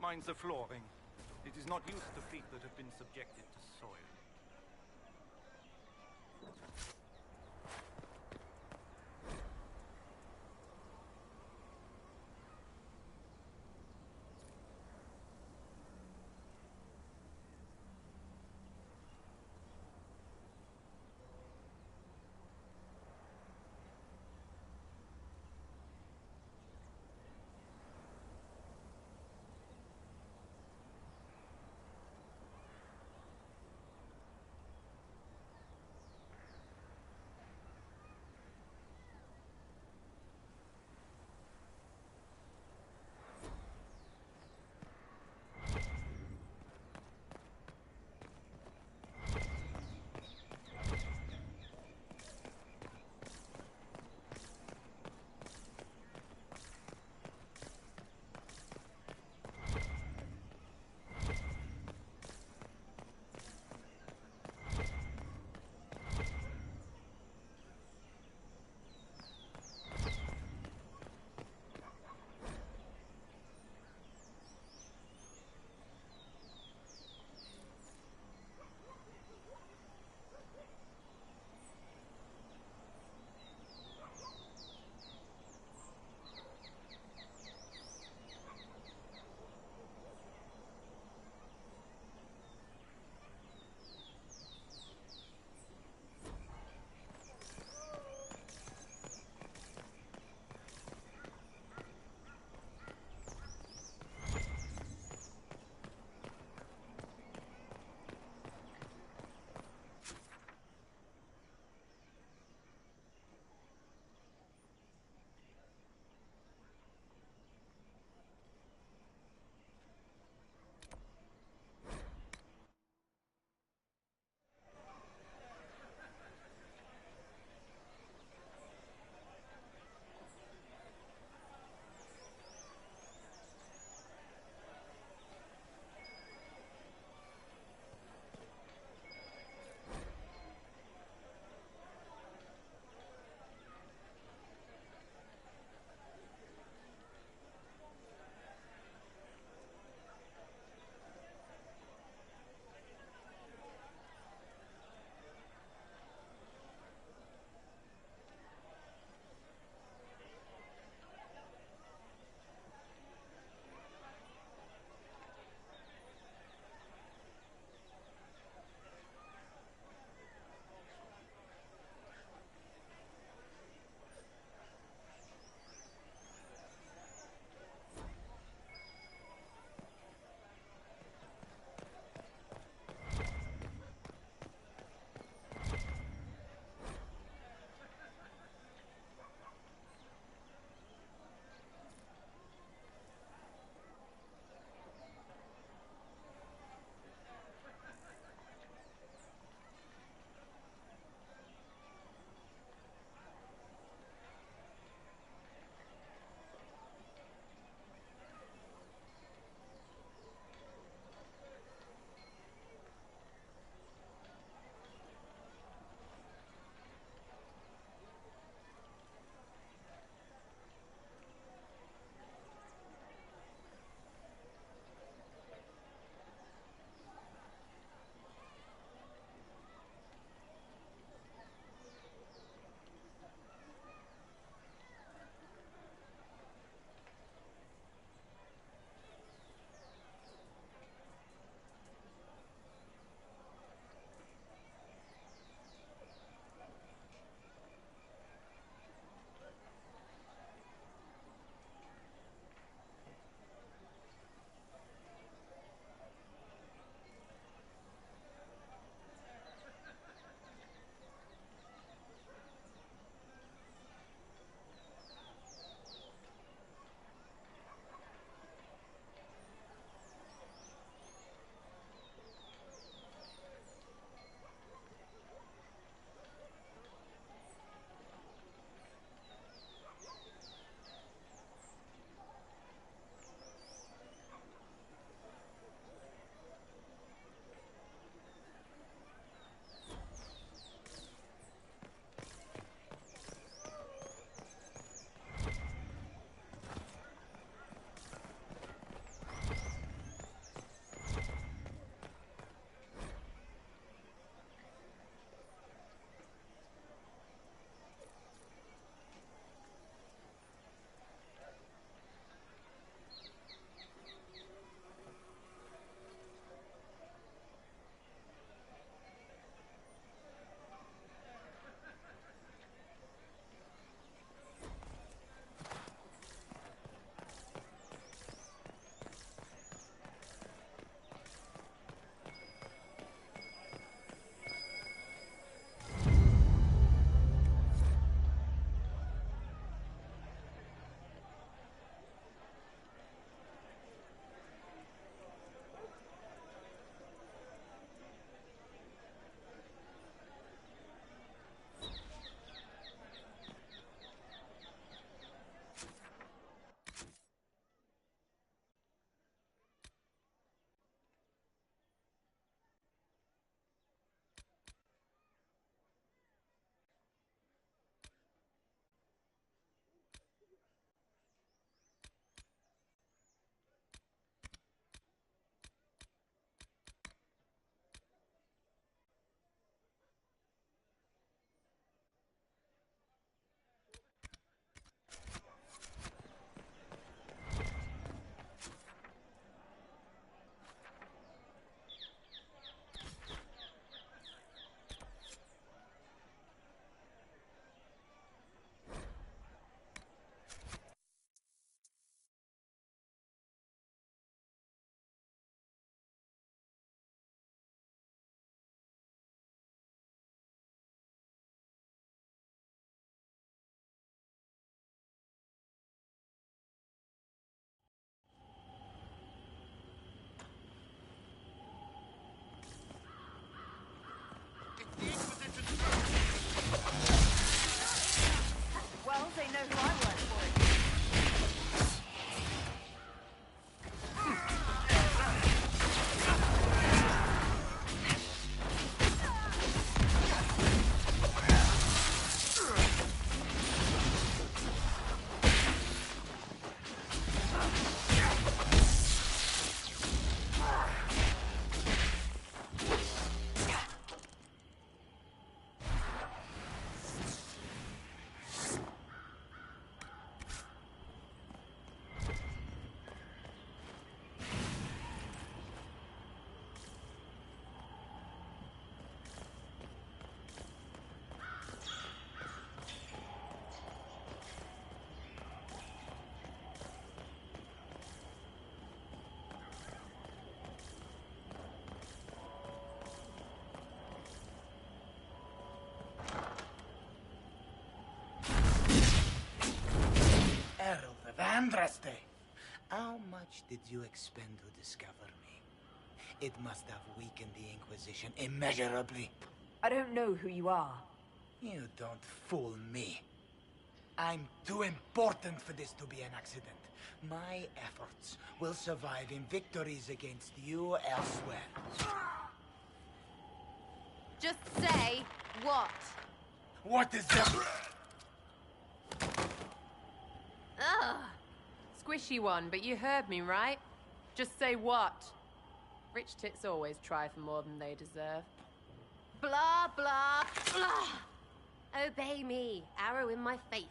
Mind the flooring. It is not used to feet that have been subjected to soil. Andraste, how much did you expend to discover me? It must have weakened the Inquisition immeasurably. I don't know who you are. You don't fool me. I'm too important for this to be an accident. My efforts will survive in victories against you elsewhere. Just say what? What is that? Ugh. Squishy one, but you heard me, right? Just say what? Rich tits always try for more than they deserve. Blah, blah, blah. Obey me. Arrow in my face.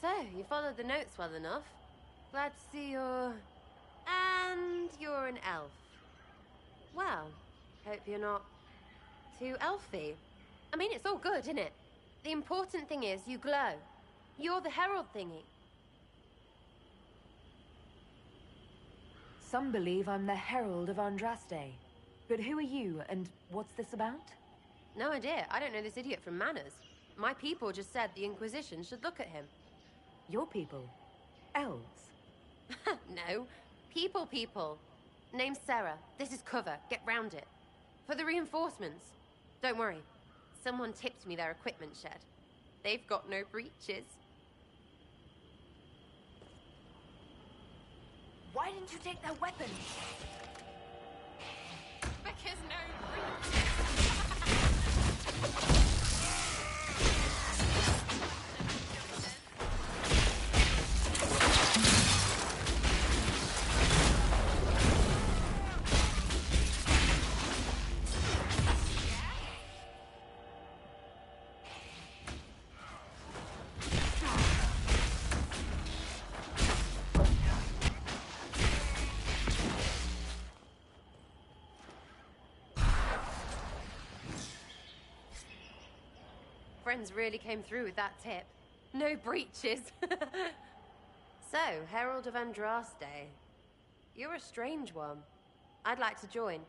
So, you followed the notes well enough. Glad to see you're... And you're an elf. Well, hope you're not too elfy. I mean, it's all good, isn't it? The important thing is you glow. You're the herald thingy. Some believe I'm the Herald of Andraste. But who are you, and what's this about? No idea. I don't know this idiot from Manners. My people just said the Inquisition should look at him. Your people? Elves? No. People. Name's Sarah. This is cover. Get round it. For the reinforcements. Don't worry. Someone tipped me their equipment shed. They've got no breaches. Why didn't you take their weapons? Because no breaches. Friends really came through with that tip. No breaches. So, Herald of Andraste. You're a strange one. I'd like to join.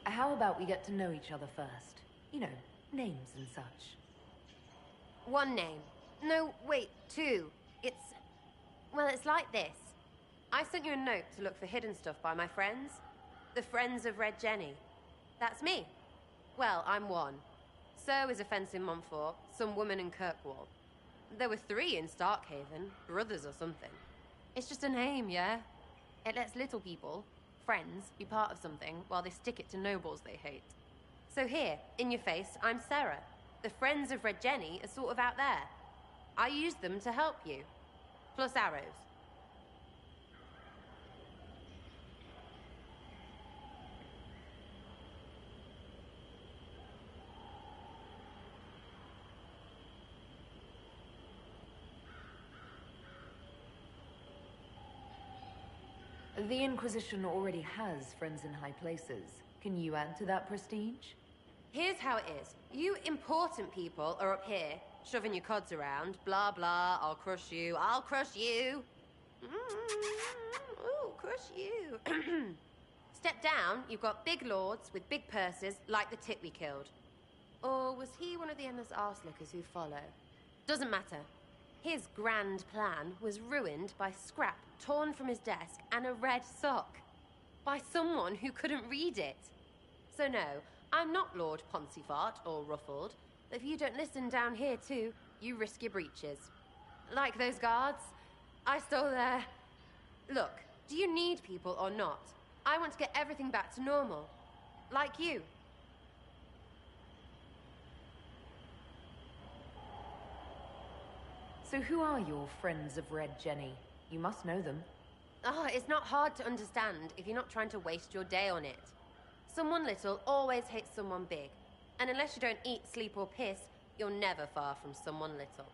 How about we get to know each other first? You know, names and such. One name. No, wait, two. Well, it's like this. I sent you a note to look for hidden stuff by my friends. The Friends of Red Jenny. That's me. Well, I'm one. So is a fence in Montfort, some woman in Kirkwall. There were 3 in Starkhaven, brothers or something. It's just a name, yeah? It lets little people, friends, be part of something while they stick it to nobles they hate. So here, in your face, I'm Sarah. The Friends of Red Jenny are sort of out there. I used them to help you. Plus arrows. The Inquisition already has friends in high places. Can you add to that prestige? Here's how it is. You important people are up here, shoving your cods around. Blah, blah, I'll crush you. Ooh, crush you. Step down, you've got big lords with big purses, like the tit we killed. Or was he one of the endless arse-lickers who follow? Doesn't matter. His grand plan was ruined by scrap torn from his desk and a red sock. By someone who couldn't read it. So no, I'm not Lord Poncyfart or Ruffled. But if you don't listen down here too, you risk your breeches. Like those guards, I stole their... Look, do you need people or not? I want to get everything back to normal. Like you. So who are your Friends of Red Jenny? You must know them. It's not hard to understand if you're not trying to waste your day on it. Someone little always hates someone big. And unless you don't eat, sleep, or piss, you're never far from someone little.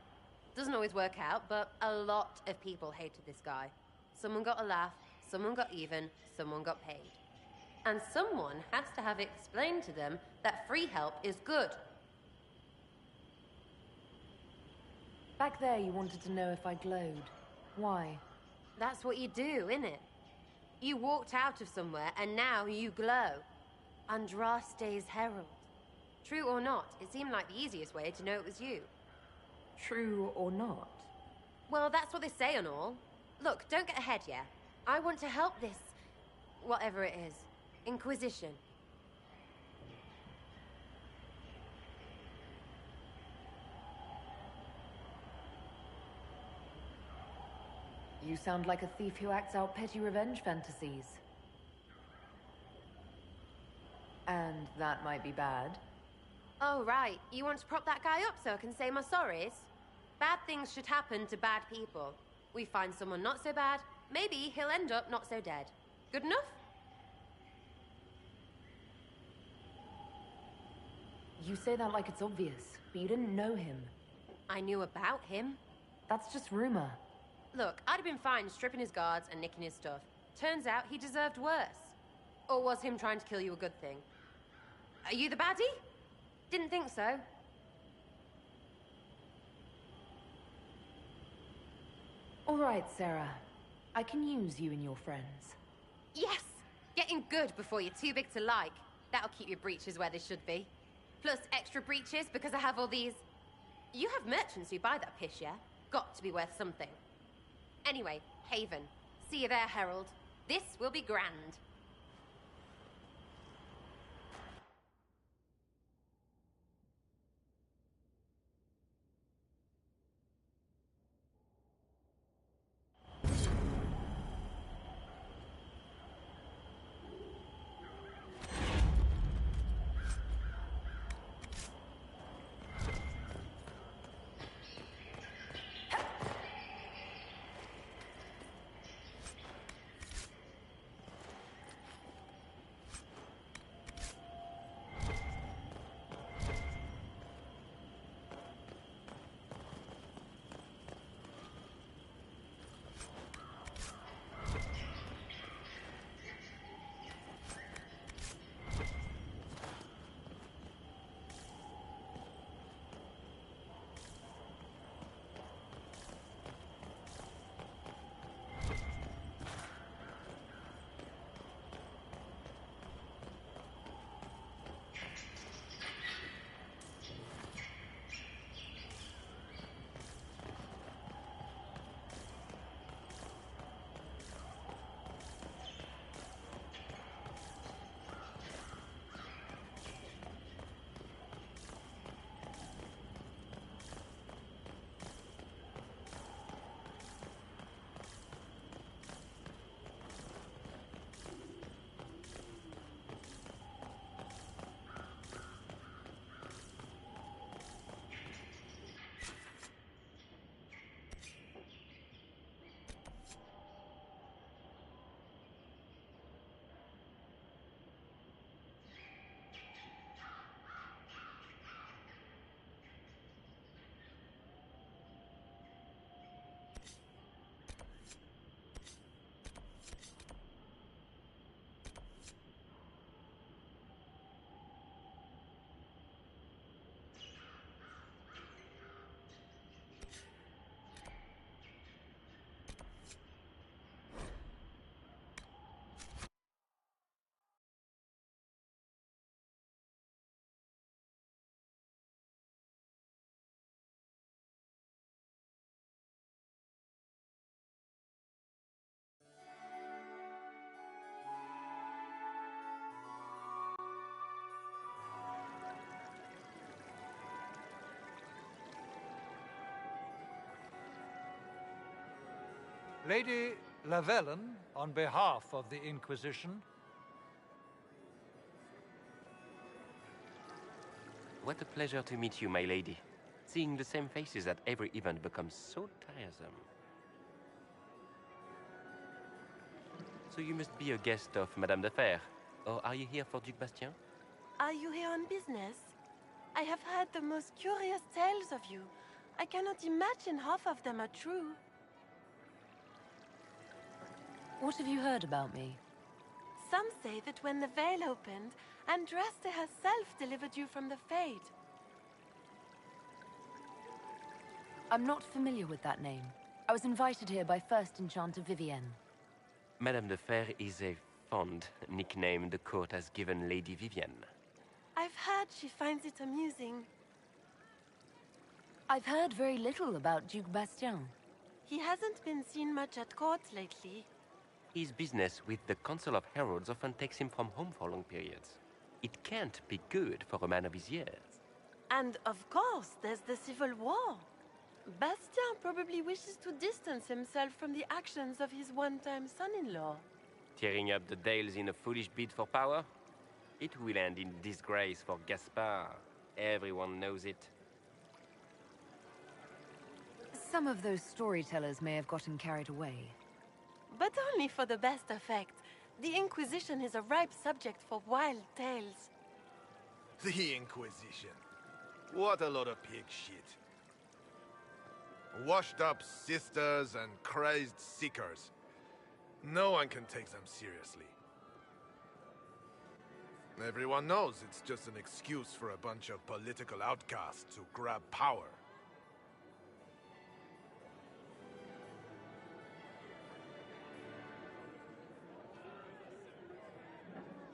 Doesn't always work out, but a lot of people hated this guy. Someone got a laugh, someone got even, someone got paid. And someone has to have explained to them that free help is good. Back there you wanted to know if I glowed. Why? That's what you do, innit? You walked out of somewhere and now you glow. Andraste's herald. True or not, it seemed like the easiest way to know it was you. True or not? Well, that's what they say and all. Look, don't get ahead, yeah? I want to help this... whatever it is. Inquisition. You sound like a thief who acts out petty revenge fantasies. And that might be bad. Oh, right. You want to prop that guy up so I can say my sorries? Bad things should happen to bad people. We find someone not so bad, maybe he'll end up not so dead. Good enough? You say that like it's obvious, but you didn't know him. I knew about him. That's just rumor. Look, I'd have been fine stripping his guards and nicking his stuff. Turns out he deserved worse. Or was him trying to kill you a good thing? Are you the baddie? Didn't think so. All right, Sarah. I can use you and your friends. Yes! Getting good before you're too big to like. That'll keep your breeches where they should be. Plus extra breeches because I have all these... You have merchants who buy that piss, yeah? Got to be worth something. Anyway, Haven. See you there, Herald. This will be grand. Lady Lavellen, on behalf of the Inquisition. What a pleasure to meet you, my lady. Seeing the same faces at every event becomes so tiresome. So you must be a guest of Madame de Fer, or are you here for Duc Bastien? Are you here on business? I have heard the most curious tales of you. I cannot imagine half of them are true. What have you heard about me? Some say that when the veil opened, Andraste herself delivered you from the Fade. I'm not familiar with that name. I was invited here by First Enchanter Vivienne. Madame de Fer is a fond nickname the court has given Lady Vivienne. I've heard she finds it amusing. I've heard very little about Duke Bastien. He hasn't been seen much at court lately. His business with the Council of Heralds often takes him from home for long periods. It can't be good for a man of his years. And of course, there's the Civil War. Bastien probably wishes to distance himself from the actions of his one-time son-in-law. Tearing up the Dales in a foolish bid for power? It will end in disgrace for Gaspard. Everyone knows it. Some of those storytellers may have gotten carried away. But only for the best effect. The Inquisition is a ripe subject for wild tales. The Inquisition. What a lot of pig shit. Washed up sisters and crazed seekers. No one can take them seriously. Everyone knows it's just an excuse for a bunch of political outcasts to grab power.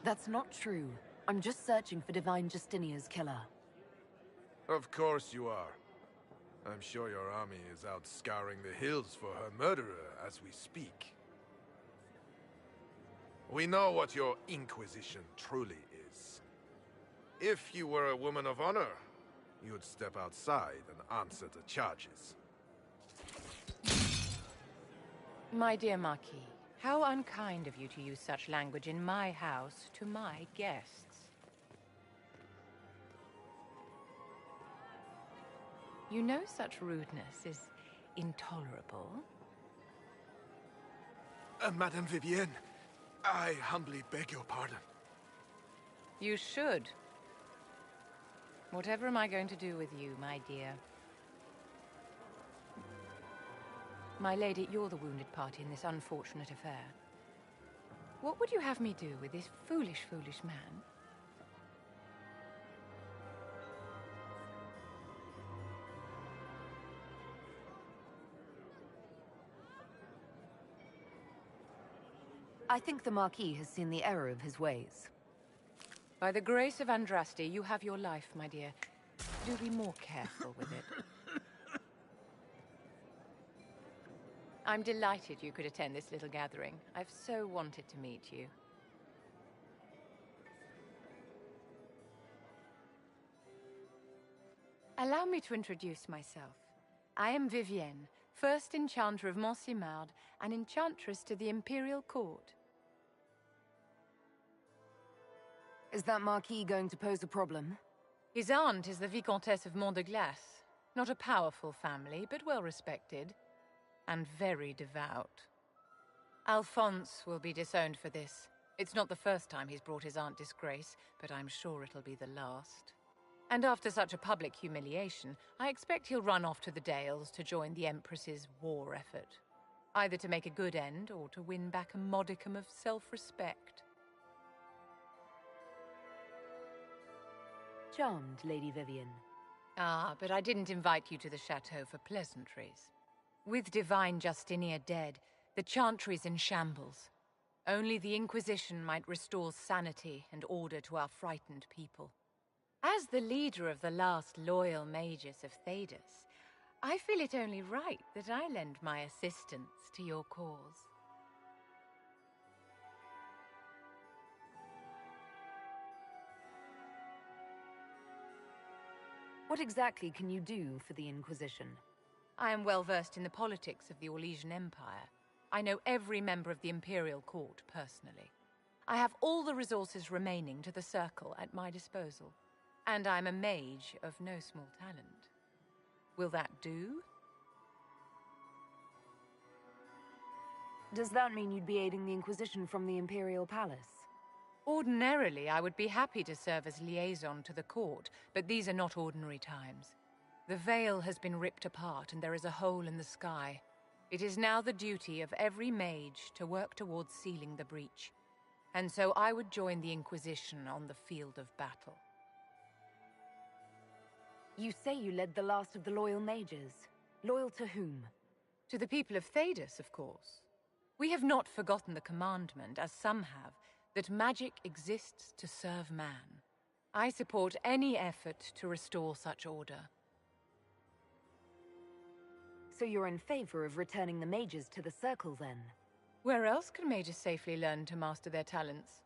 That's not true. I'm just searching for Divine Justinia's killer. Of course you are. I'm sure your army is out scouring the hills for her murderer as we speak. We know what your Inquisition truly is. If you were a woman of honor, you'd step outside and answer the charges. My dear Marquis, how unkind of you to use such language in my house to my guests. You know such rudeness is intolerable. Madame Vivienne, I humbly beg your pardon. You should. Whatever am I going to do with you, my dear? My lady, you're the wounded party in this unfortunate affair. What would you have me do with this foolish, foolish man? I think the Marquis has seen the error of his ways. By the grace of Andraste, you have your life, my dear. Do be more careful with it. I'm delighted you could attend this little gathering. I've so wanted to meet you. Allow me to introduce myself. I am Vivienne, first Enchanter of Montsimard and Enchantress to the Imperial Court. Is that Marquis going to pose a problem? His aunt is the Vicomtesse of Mont de Glace. Not a powerful family, but well respected. And very devout. Alphonse will be disowned for this. It's not the first time he's brought his aunt disgrace, but I'm sure it'll be the last. And after such a public humiliation, I expect he'll run off to the Dales to join the Empress's war effort. Either to make a good end, or to win back a modicum of self-respect. Charmed, Lady Vivienne. Ah, but I didn't invite you to the chateau for pleasantries. With Divine Justinia dead, the Chantry's in shambles. Only the Inquisition might restore sanity and order to our frightened people. As the leader of the last loyal mages of Thedas, I feel it only right that I lend my assistance to your cause. What exactly can you do for the Inquisition? I am well versed in the politics of the Orlesian Empire. I know every member of the Imperial Court personally. I have all the resources remaining to the Circle at my disposal. And I'm a mage of no small talent. Will that do? Does that mean you'd be aiding the Inquisition from the Imperial Palace? Ordinarily, I would be happy to serve as liaison to the court, but these are not ordinary times. The veil has been ripped apart and there is a hole in the sky. It is now the duty of every mage to work towards sealing the breach. And so I would join the Inquisition on the field of battle. You say you led the last of the loyal mages. Loyal to whom? To the people of Thedas, of course. We have not forgotten the commandment, as some have, that magic exists to serve man. I support any effort to restore such order. So you're in favor of returning the mages to the Circle, then? Where else can mages safely learn to master their talents?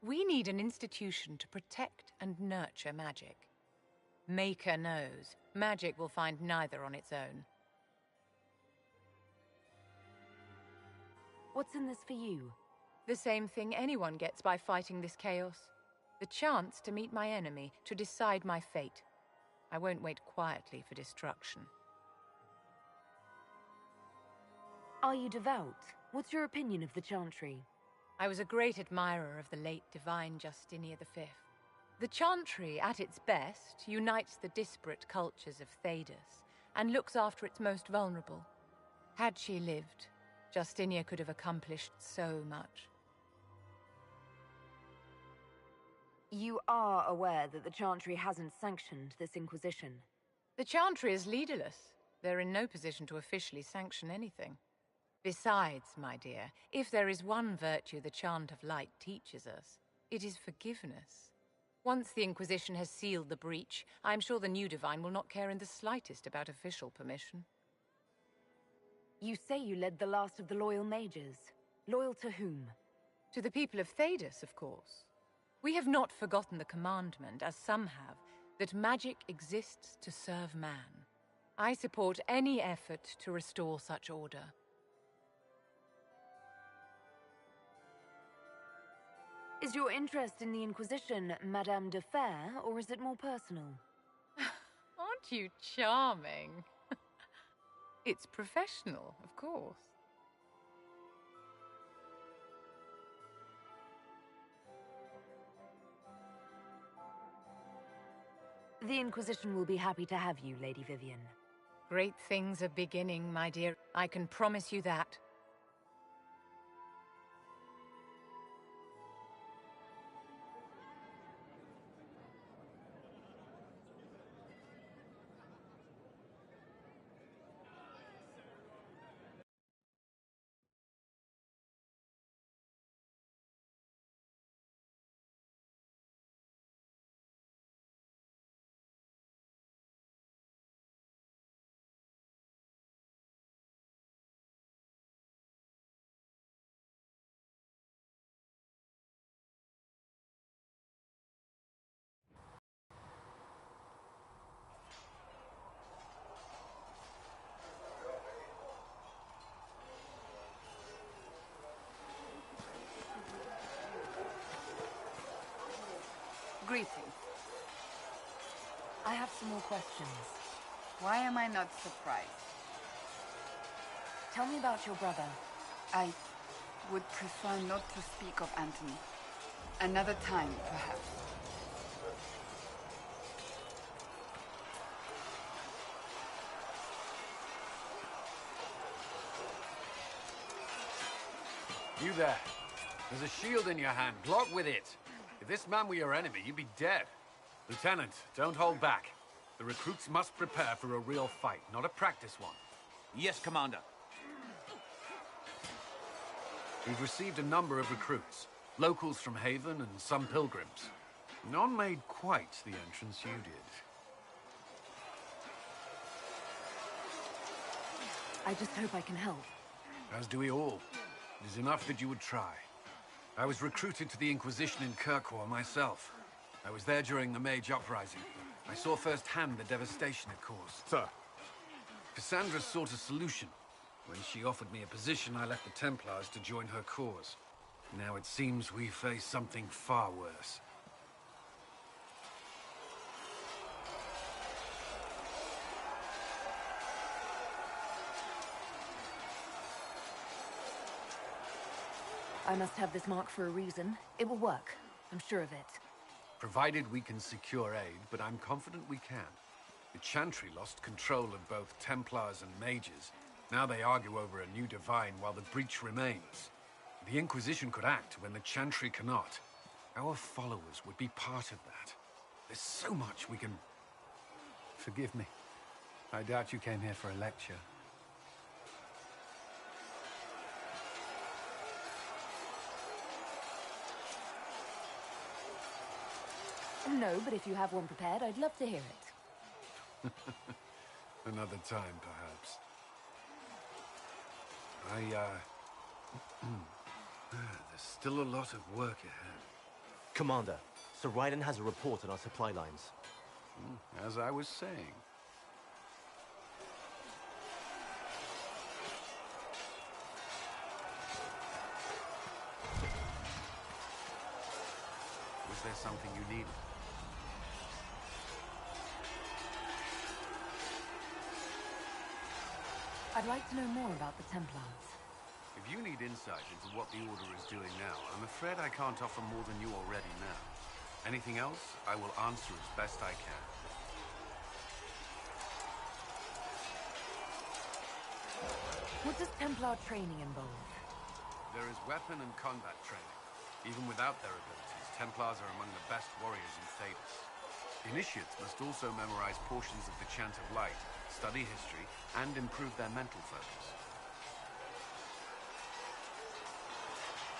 We need an institution to protect and nurture magic. Maker knows, magic will find neither on its own. What's in this for you? The same thing anyone gets by fighting this chaos. The chance to meet my enemy, to decide my fate. I won't wait quietly for destruction. Are you devout? What's your opinion of the Chantry? I was a great admirer of the late divine Justinia V. The Chantry, at its best, unites the disparate cultures of Thedas and looks after its most vulnerable. Had she lived, Justinia could have accomplished so much. You are aware that the Chantry hasn't sanctioned this Inquisition? The Chantry is leaderless. They're in no position to officially sanction anything. Besides, my dear, if there is one virtue the Chant of Light teaches us, it is forgiveness. Once the Inquisition has sealed the breach, I'm sure the new Divine will not care in the slightest about official permission. You say you led the last of the loyal mages. Loyal to whom? To the people of Thedas, of course. We have not forgotten the commandment, as some have, that magic exists to serve man. I support any effort to restore such order. Is your interest in the Inquisition Madame de Fer, or is it more personal? Aren't you charming? It's professional, of course. The Inquisition will be happy to have you, Lady Vivian. Great things are beginning, my dear. I can promise you that. Greetings. I have some more questions. Why am I not surprised? Tell me about your brother. I would prefer not to speak of Anthony. Another time, perhaps. You there. There's a shield in your hand. Block with it. If this man were your enemy, you'd be dead. Lieutenant, don't hold back. The recruits must prepare for a real fight, not a practice one. Yes, Commander. We've received a number of recruits. Locals from Haven and some pilgrims. None made quite the entrance you did. I just hope I can help. As do we all. It is enough that you would try. I was recruited to the Inquisition in Kirkwall myself. I was there during the Mage Uprising. I saw firsthand the devastation it caused. Sir. Cassandra sought a solution. When she offered me a position, I left the Templars to join her cause. Now it seems we face something far worse. I must have this mark for a reason. It will work. I'm sure of it. Provided we can secure aid, but I'm confident we can. The Chantry lost control of both Templars and Mages. Now they argue over a new Divine while the breach remains. The Inquisition could act when the Chantry cannot. Our followers would be part of that. There's so much we can... Forgive me. I doubt you came here for a lecture. No, but if you have one prepared, I'd love to hear it. Another time, perhaps. There's still a lot of work ahead. Commander, Sir Raiden has a report on our supply lines. As I was saying. Was there something you needed? I'd like to know more about the Templars. If you need insight into what the Order is doing now, I'm afraid I can't offer more than you already know. Anything else, I will answer as best I can. What does Templar training involve? There is weapon and combat training. Even without their abilities, Templars are among the best warriors in Thedas. Initiates must also memorize portions of the Chant of Light, study history, and improve their mental focus.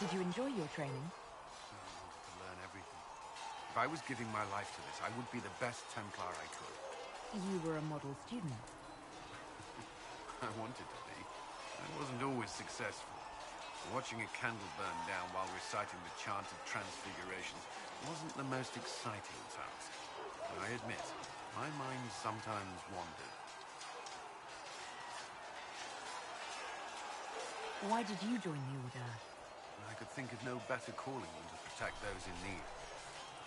Did you enjoy your training? I wanted to learn everything. If I was giving my life to this, I would be the best Templar I could. You were a model student. I wanted to be. I wasn't always successful. Watching a candle burn down while reciting the Chant of Transfigurations wasn't the most exciting task. I admit, my mind sometimes wandered. Why did you join the Order? I could think of no better calling than to protect those in need.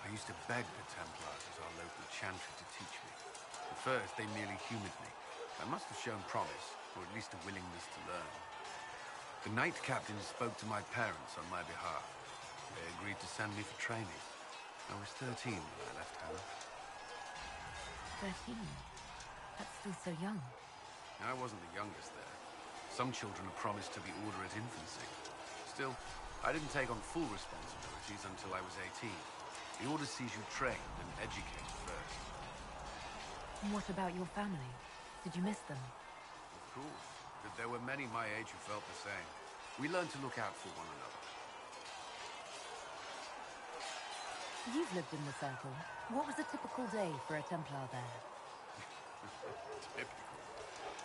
I used to beg the Templars as our local chantry to teach me. At first, they merely humored me. I must have shown promise, or at least a willingness to learn. The Knight Captain spoke to my parents on my behalf. They agreed to send me for training. I was 13 when I left home. 13? That's still so young. I wasn't the youngest there. Some children are promised to the Order at infancy. Still, I didn't take on full responsibilities until I was 18. The Order sees you trained and educated first. What about your family? Did you miss them? Of course. But there were many my age who felt the same. We learned to look out for one another. You've lived in the Circle. What was a typical day for a Templar there? Typical.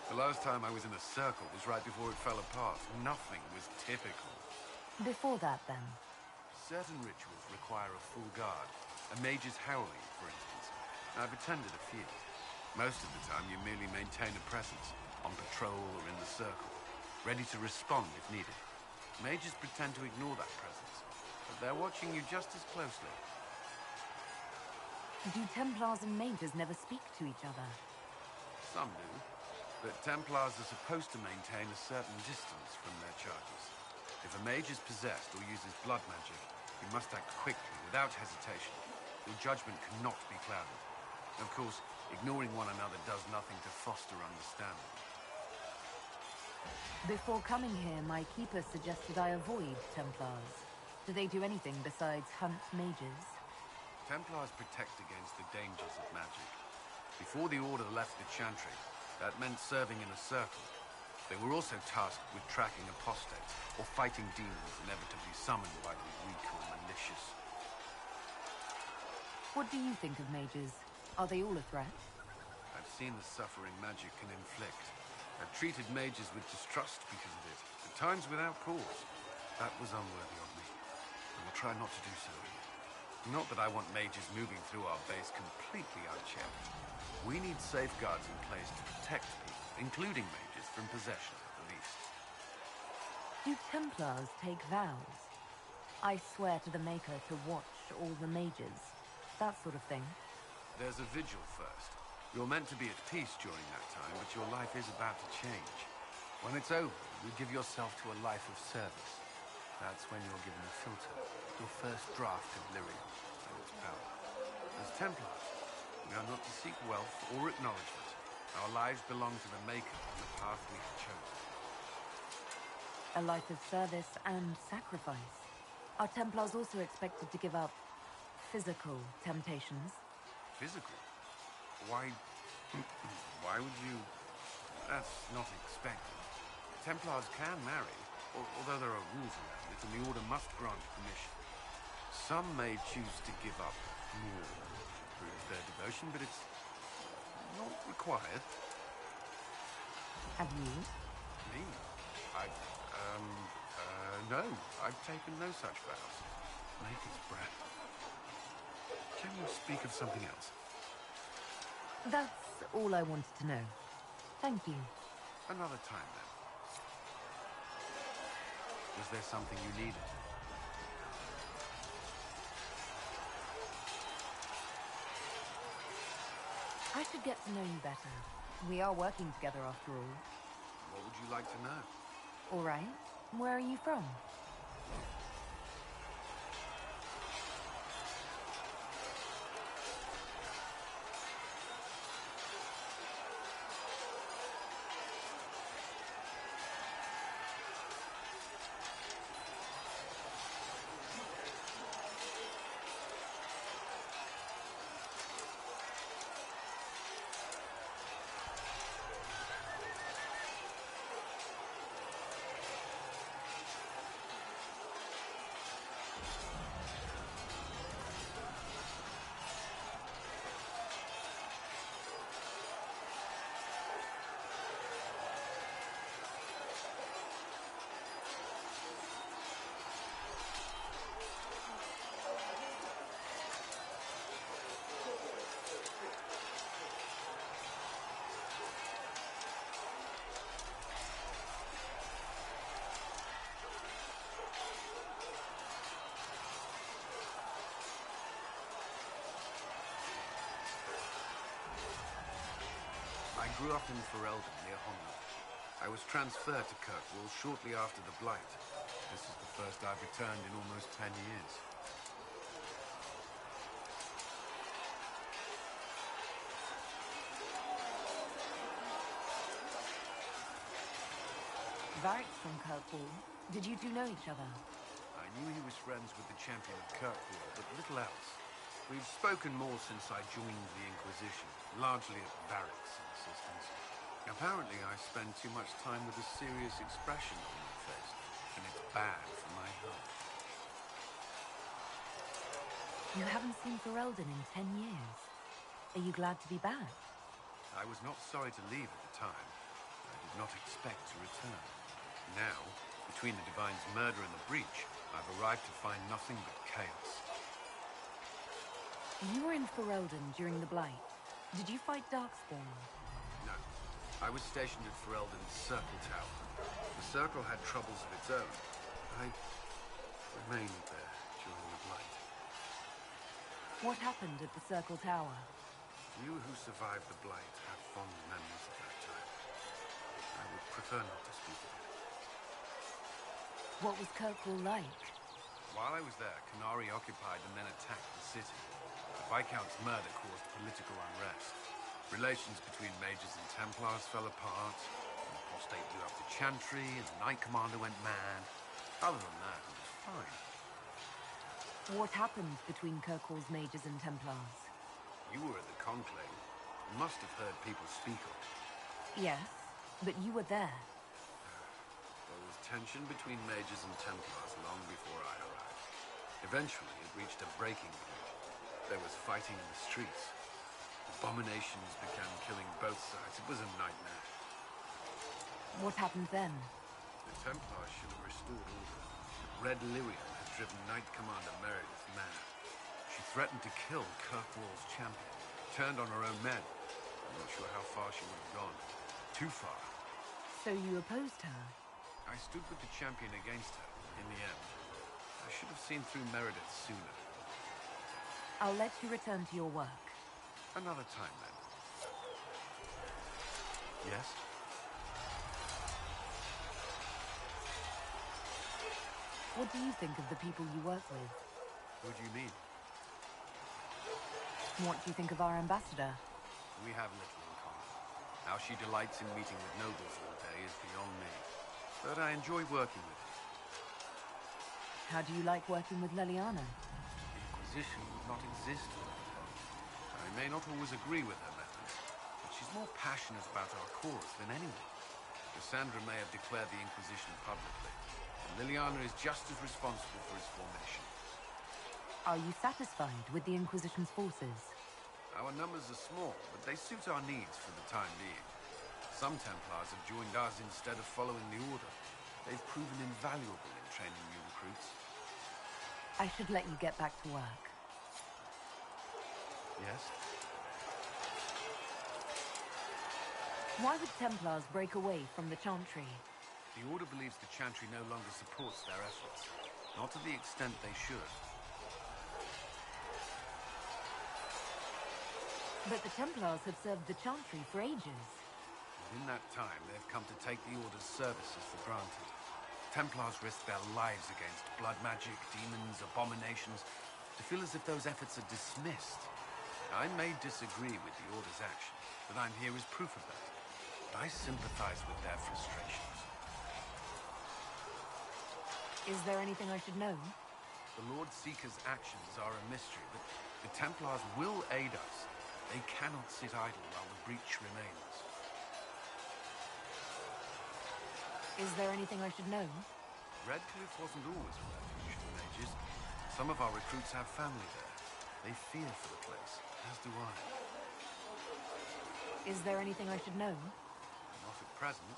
The last time I was in a circle was right before it fell apart. Nothing was typical. Before that, then? Certain rituals require a full guard. A mage's howling, for instance. I've attended a few. Most of the time, you merely maintain a presence, on patrol or in the circle, ready to respond if needed. Mages pretend to ignore that presence, but they're watching you just as closely. Do Templars and mages never speak to each other? Some do, but Templars are supposed to maintain a certain distance from their charges. If a mage is possessed or uses blood magic, you must act quickly, without hesitation. Your judgment cannot be clouded. Of course, ignoring one another does nothing to foster understanding. Before coming here, my keeper suggested I avoid Templars. Do they do anything besides hunt mages? Templars protect against the dangers of magic. Before the Order left the Chantry, that meant serving in a circle. They were also tasked with tracking apostates, or fighting demons inevitably summoned by the weak or malicious. What do you think of mages? Are they all a threat? I've seen the suffering magic can inflict. I've treated mages with distrust because of it, at times without cause. That was unworthy of me. I will try not to do so again. Not that I want mages moving through our base completely unchecked. We need safeguards in place to protect people, including mages, from possession at the least. Do Templars take vows? I swear to the Maker to watch all the mages. That sort of thing. There's a vigil first. You're meant to be at peace during that time, but your life is about to change. When it's over, you give yourself to a life of service. That's when you're given a filter, your first draft of lyrium and its power. As Templars, we are not to seek wealth or acknowledgement. Our lives belong to the Maker and the path we have chosen. A life of service and sacrifice. Are Templars also expected to give up physical temptations? Physical? Why... why would you... That's not expected. Templars can marry, although there are rules around it, and the Order must grant permission. Some may choose to give up more. their devotion, but it's not required. Have you? Me? No. I've taken no such vows. Maker's breath. Can you speak of something else? That's all I wanted to know. Thank you. Another time, then. Was there something you needed? I should get to know you better. We are working together after all. What would you like to know? All right. Where are you from? I grew up in Ferelden, near Honda. I was transferred to Kirkwall shortly after the Blight. This is the first I've returned in almost 10 years. Varric's from Kirkwall. Did you two know each other? I knew he was friends with the champion of Kirkwall, but little else. We've spoken more since I joined the Inquisition, largely at Varric's insistence. Apparently, I spend too much time with a serious expression on my face, and it's bad for my health. You haven't seen Ferelden in 10 years. Are you glad to be back? I was not sorry to leave at the time. I did not expect to return. Now, between the Divine's murder and the breach, I've arrived to find nothing but chaos. You were in Ferelden during the Blight. Did you fight Darkspawn? No. I was stationed at Ferelden's Circle Tower. The Circle had troubles of its own. I remained there during the Blight. What happened at the Circle Tower? Few who survived the Blight have fond memories of that time. I would prefer not to speak of it. What was Kirkwall like? While I was there, Canary occupied and then attacked the city. The Viscount's murder caused political unrest. Relations between Mages and Templars fell apart. The Apostate blew up the Chantry, and the Knight Commander went mad. Other than that, it was fine. What happened between Kirkwall's Mages and Templars? You were at the Conclave. You must have heard people speak of it. Yes, but you were there. There was tension between Mages and Templars long before I arrived. Eventually, it reached a breaking point. There was fighting in the streets. Abominations began killing both sides. It was a nightmare. What happened then? The Templars should have restored order. Red Lyrian had driven Knight Commander Meredith mad. She threatened to kill Kirkwall's champion. Turned on her own men. I'm not sure how far she would have gone. Too far. So you opposed her? I stood with the champion against her, in the end. I should have seen through Meredith sooner. I'll let you return to your work. Another time, then. Yes? What do you think of the people you work with? Who do you mean? What do you think of our ambassador? We have little in common. How she delights in meeting with nobles all day is beyond me. But I enjoy working with her. How do you like working with Leliana? The Inquisition would not exist without her. I may not always agree with her methods, but she's more passionate about our cause than anyone. Cassandra may have declared the Inquisition publicly, and Leliana is just as responsible for its formation. Are you satisfied with the Inquisition's forces? Our numbers are small, but they suit our needs for the time being. Some Templars have joined us instead of following the Order. They've proven invaluable in training new recruits. I should let you get back to work. Yes? Why would Templars break away from the Chantry? The Order believes the Chantry no longer supports their efforts. Not to the extent they should. But the Templars have served the Chantry for ages. In that time, they've come to take the Order's services for granted. Templars risk their lives against blood magic, demons, abominations, to feel as if those efforts are dismissed. I may disagree with the Order's actions, but I'm here as proof of that. I sympathize with their frustrations. Is there anything I should know? The Lord Seeker's actions are a mystery, but the Templars will aid us. They cannot sit idle while the breach remains. Is there anything I should know? Redcliffe wasn't always a refuge for mages. Some of our recruits have family there. They fear for the place, as do I. Is there anything I should know? Not at present.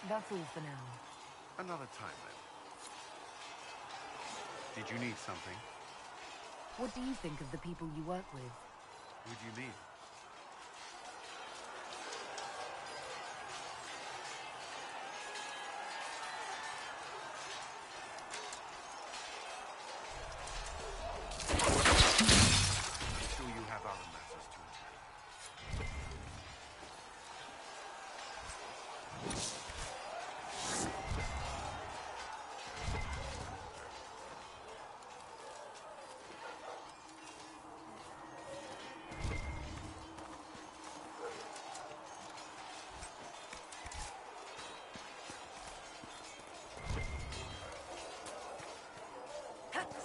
That's all for now. Another time, then. Did you need something? What do you think of the people you work with? Who do you mean? I'm sure you have other matters to attend.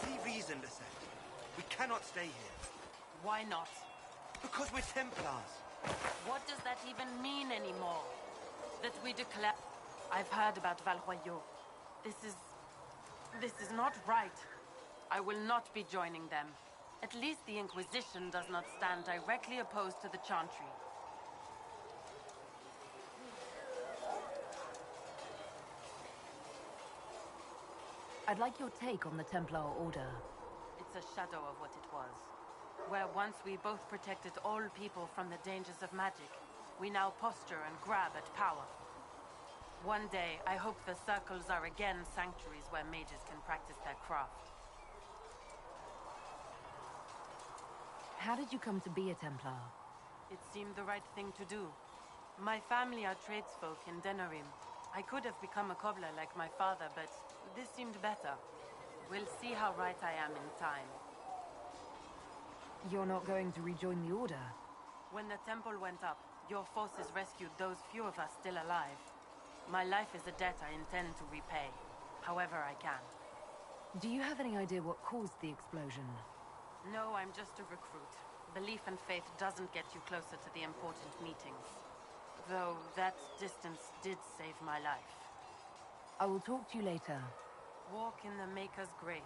See reason, Lisette. We cannot stay here. Why not? Because we're Templars. What does that even mean anymore? That we declare... I've heard about Valroyaux. This is not right. I will not be joining them. At least the Inquisition does not stand directly opposed to the Chantry. I'd like your take on the Templar Order. It's a shadow of what it was. Where once we both protected all people from the dangers of magic, we now posture and grab at power. One day, I hope the circles are again sanctuaries where mages can practice their craft. How did you come to be a Templar? It seemed the right thing to do. My family are tradesfolk in Denerim. I could have become a cobbler like my father, but this seemed better. We'll see how right I am in time. You're not going to rejoin the Order? When the temple went up, your forces rescued those few of us still alive. My life is a debt I intend to repay, however I can. Do you have any idea what caused the explosion? No, I'm just a recruit. Belief and faith doesn't get you closer to the important meetings. Though that distance did save my life. I will talk to you later. Walk in the Maker's grace.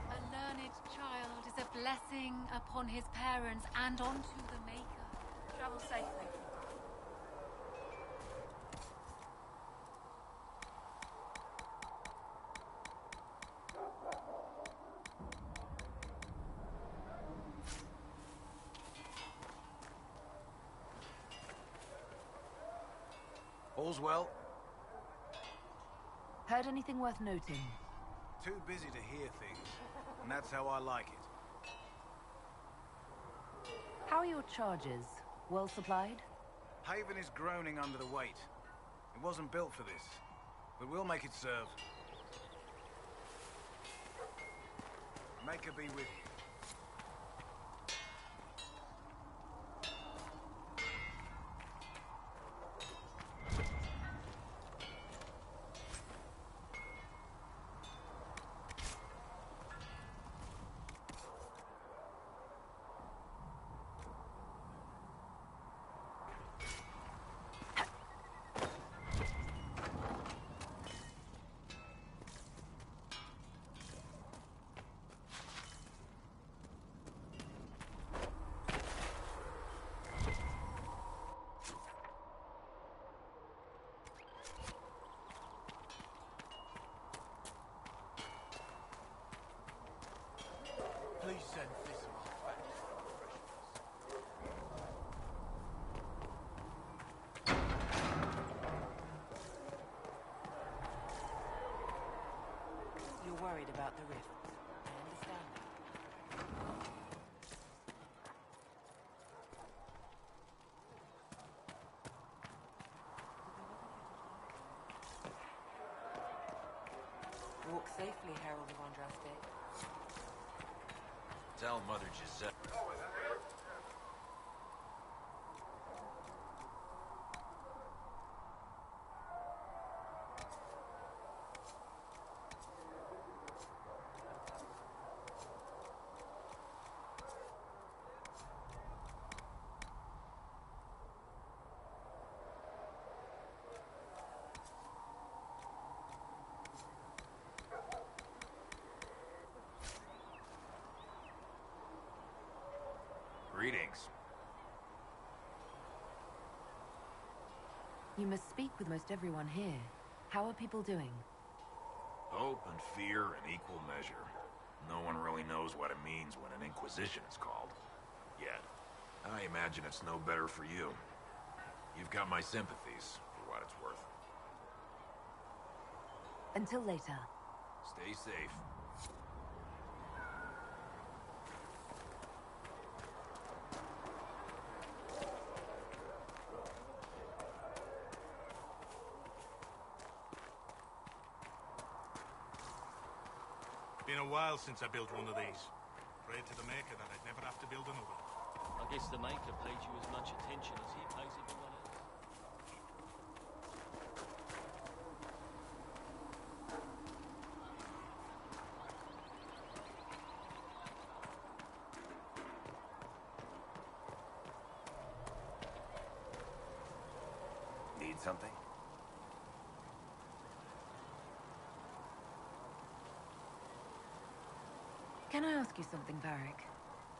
A learned child is a blessing upon his parents and onto the Maker. Travel safely. All's well? Heard anything worth noting? Too busy to hear things, and that's how I like it. How are your charges? Well supplied? Haven is groaning under the weight. It wasn't built for this, but we'll make it serve. Maker be with you. about the rifts. I understand that. Walk safely, Herald of Andraste. Tell Mother Giselle. Greetings. You must speak with most everyone here. How are people doing? Hope and fear in equal measure. No one really knows what it means when an Inquisition is called. Yet. I imagine it's no better for you. You've got my sympathies, for what it's worth. Until later. Stay safe. Been a while since I built one of these. Prayed to the Maker that I'd never have to build another. I guess the Maker paid you as much attention as he pays everyone else. Need something? Can I ask you something, Varric?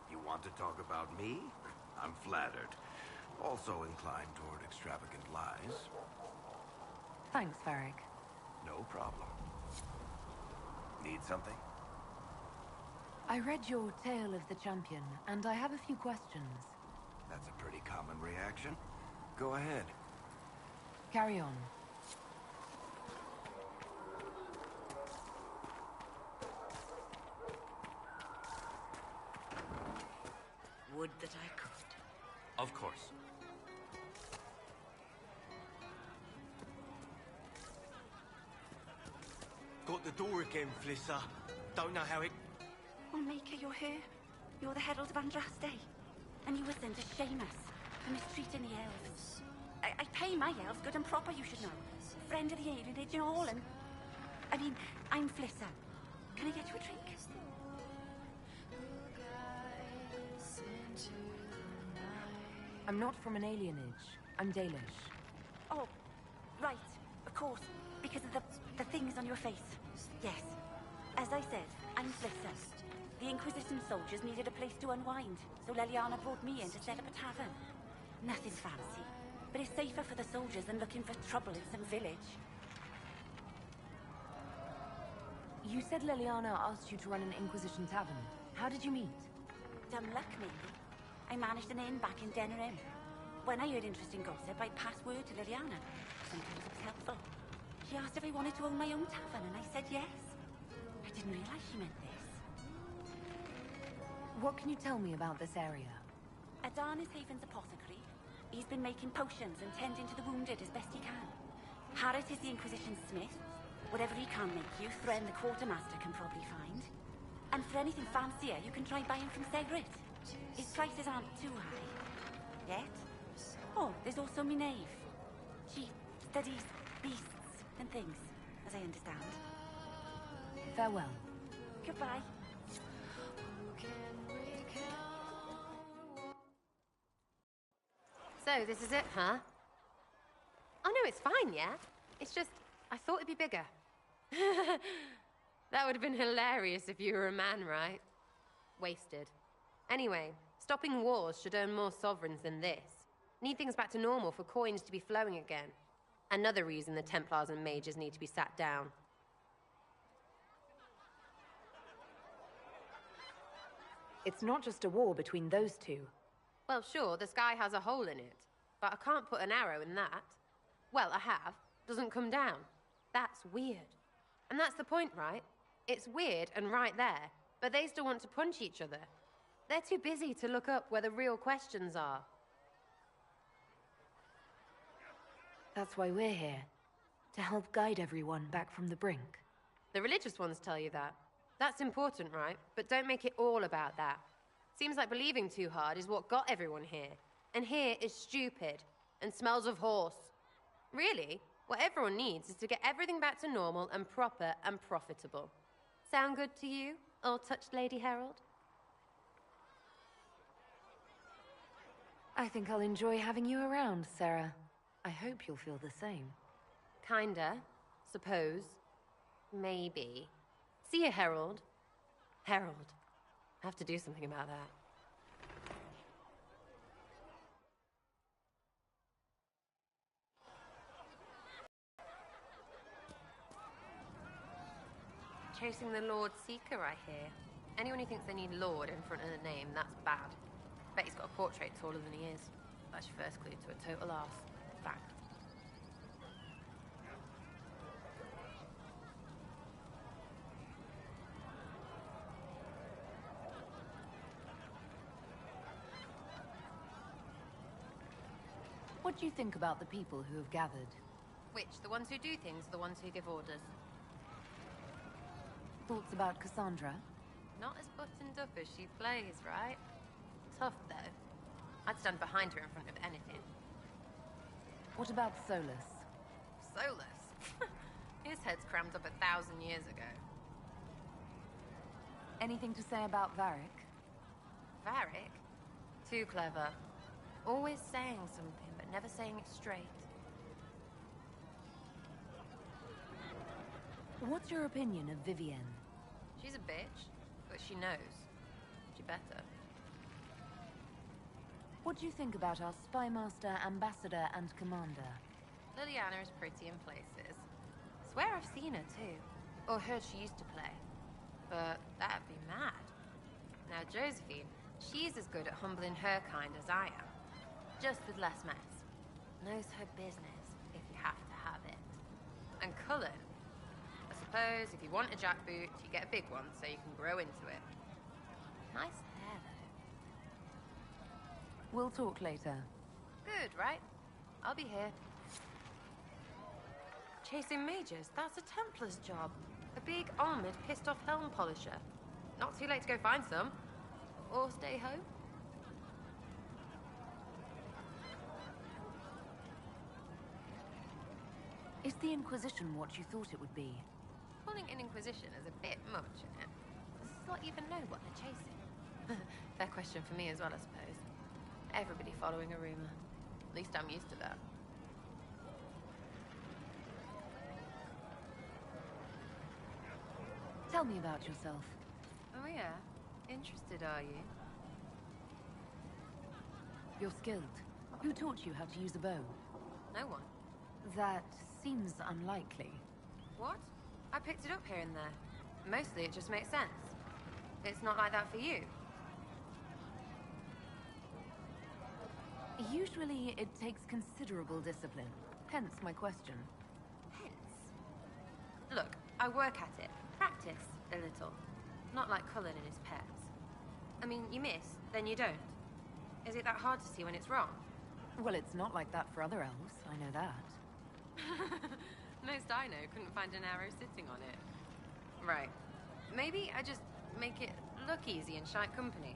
You want to talk about me? I'm flattered. Also inclined toward extravagant lies. Thanks, Varric. No problem. Need something? I read your Tale of the Champion, and I have a few questions. That's a pretty common reaction. Go ahead. Carry on. Would that I could. Of course. Got the door again, Flisser. Don't know how it... Oh, Maker, you're here. You're the Herald of Andraste. And you were sent to shame us for mistreating the elves. I pay my elves good and proper, you should know. Friend of the alienage and all, and... I mean, I'm Flisser. Can I get you a drink? I'm not from an alienage. I'm Dalish. Oh, right. Of course. Because of the things on your face. Yes. As I said, I'm Flisser. The Inquisition soldiers needed a place to unwind, so Leliana brought me in to set up a tavern. Nothing fancy, but it's safer for the soldiers than looking for trouble in some village. You said Leliana asked you to run an Inquisition tavern. How did you meet? Dumb luck, maybe. I managed an inn back in Denerim. When I heard interesting gossip, I'd pass word to Liliana. Sometimes it was helpful. She asked if I wanted to own my own tavern, and I said yes. I didn't realize she meant this. What can you tell me about this area? Adan is Haven's apothecary. He's been making potions and tending to the wounded as best he can. Harrit is the Inquisition smith. Whatever he can't make you, Thren the quartermaster can probably find. And for anything fancier, you can try buying from Segrit. His prices aren't too high. Yet. Oh, there's also Minave. She studies beasts and things, as I understand. Farewell. Goodbye. So, this is it, huh? Oh no, it's fine, yeah? It's just, I thought it'd be bigger. That would have been hilarious if you were a man, right? Wasted. Anyway, stopping wars should earn more sovereigns than this. Need things back to normal for coins to be flowing again. Another reason the Templars and mages need to be sat down. It's not just a war between those two. Well, sure, the sky has a hole in it, but I can't put an arrow in that. Well, I have. Doesn't come down. That's weird. And that's the point, right? It's weird and right there, but they still want to punch each other. They're too busy to look up where the real questions are. That's why we're here. To help guide everyone back from the brink. The religious ones tell you that. That's important, right? But don't make it all about that. Seems like believing too hard is what got everyone here. And here is stupid and smells of horse. Really, what everyone needs is to get everything back to normal and proper and profitable. Sound good to you, all-touched Lady Herald? I think I'll enjoy having you around, Sarah. I hope you'll feel the same. Kinda. Suppose. Maybe. See you, Herald. Herald. I have to do something about that. Chasing the Lord Seeker, I hear. Anyone who thinks they need Lord in front of the name, that's bad. Bet he's got a portrait taller than he is. That's your first clue to a total arse. Fact. What do you think about the people who have gathered? Which? The ones who do things, or the ones who give orders? Thoughts about Cassandra? Not as buttoned up as she plays, right? Tough, though. I'd stand behind her in front of anything. What about Solus? Solus? His head's crammed up 1,000 years ago. Anything to say about Varric? Varric? Too clever. Always saying something, but never saying it straight. What's your opinion of Vivienne? She's a bitch, but she knows. She better. What do you think about our spymaster, ambassador, and commander? Liliana is pretty in places. Swear I've seen her too. Or heard she used to play. But that'd be mad. Now Josephine, she's as good at humbling her kind as I am. Just with less mess. Knows her business, if you have to have it. And Cullen. I suppose if you want a jackboot, you get a big one so you can grow into it. Nice hair, though. We'll talk later. Good, right? I'll be here. Chasing mages, that's a Templar's job. A big, armored, pissed-off helm polisher. Not too late to go find some. Or stay home. Is the Inquisition what you thought it would be? Calling an Inquisition is a bit much, isn't it? Does Slot even know what they're chasing? Fair question for me as well, I suppose. Everybody following a rumor. At least I'm used to that. Tell me about yourself. Oh yeah? Interested, are you? You're skilled. Who taught you how to use a bow? No one. That seems unlikely. What? I picked it up here and there. Mostly it just makes sense. It's not like that for you. Usually it takes considerable discipline. Hence my question. Hence? Look, I work at it. Practice a little. Not like Cullen and his pets. I mean, you miss, then you don't. Is it that hard to see when it's wrong? Well, it's not like that for other elves, I know that. Most I know couldn't find an arrow sitting on it. Right. Maybe I just make it look easy in shite company.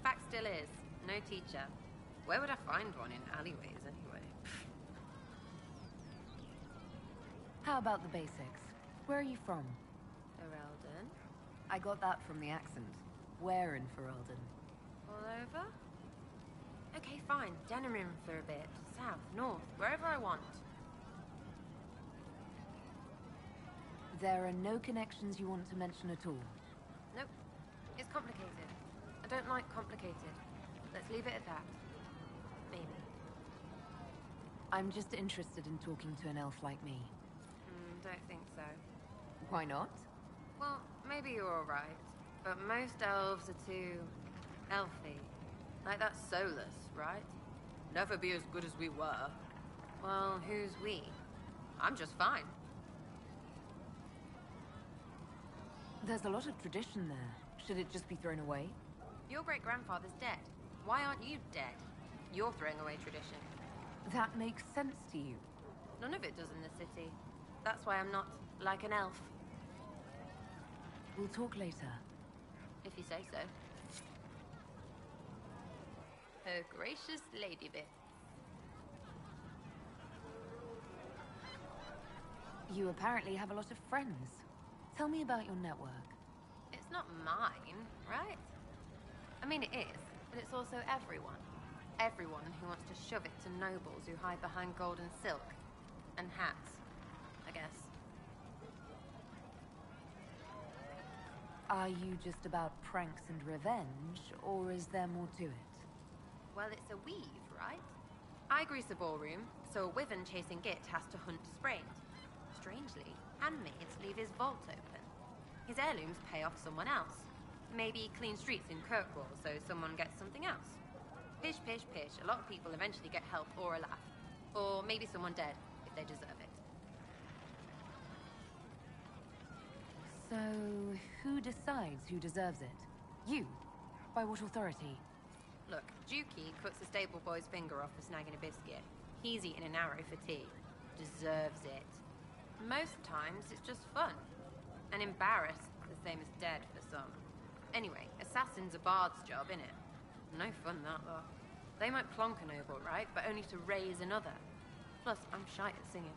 Fact still is, no teacher. Where would I find one in alleyways anyway? How about the basics? Where are you from? Ferelden? I got that from the accent. Where in Ferelden? All over? Okay, fine. Denerim for a bit. South, north, wherever I want. There are no connections you want to mention at all? Nope. It's complicated. I don't like complicated. Let's leave it at that. Maybe. I'm just interested in talking to an elf like me. Don't think so. Why not? Well, maybe you're alright. But most elves are too... elfy. Like that Solus, right? Never be as good as we were. Well, who's we? I'm just fine. There's a lot of tradition there. Should it just be thrown away? Your great-grandfather's dead. Why aren't you dead? You're throwing away tradition. That makes sense to you. None of it does in the city. That's why I'm not like an elf. We'll talk later. If you say so. Her gracious lady bit. You apparently have a lot of friends. Tell me about your network. It's not mine, right? I mean, it is, but it's also everyone. Everyone who wants to shove it to nobles who hide behind gold and silk. And hats, I guess. Are you just about pranks and revenge, or is there more to it? Well, it's a weave, right? I grease a ballroom, so a wyvern chasing Git has to hunt sprained. Strangely, handmaids leave his vault open. His heirlooms pay off someone else. Maybe clean streets in Kirkwall so someone gets something else. Pish, pish, pish. A lot of people eventually get help or a laugh. Or maybe someone dead, if they deserve it. So, who decides who deserves it? You? By what authority? Look, Dukey cuts the stable boy's finger off for snagging a biscuit. He's eating an arrow for tea. Deserves it. Most times, it's just fun. And embarrassed, the same as dead for some. Anyway, assassin's a bard's job, innit? No fun, that, though. They might plonk a noble, right? But only to raise another. Plus, I'm shy at singing.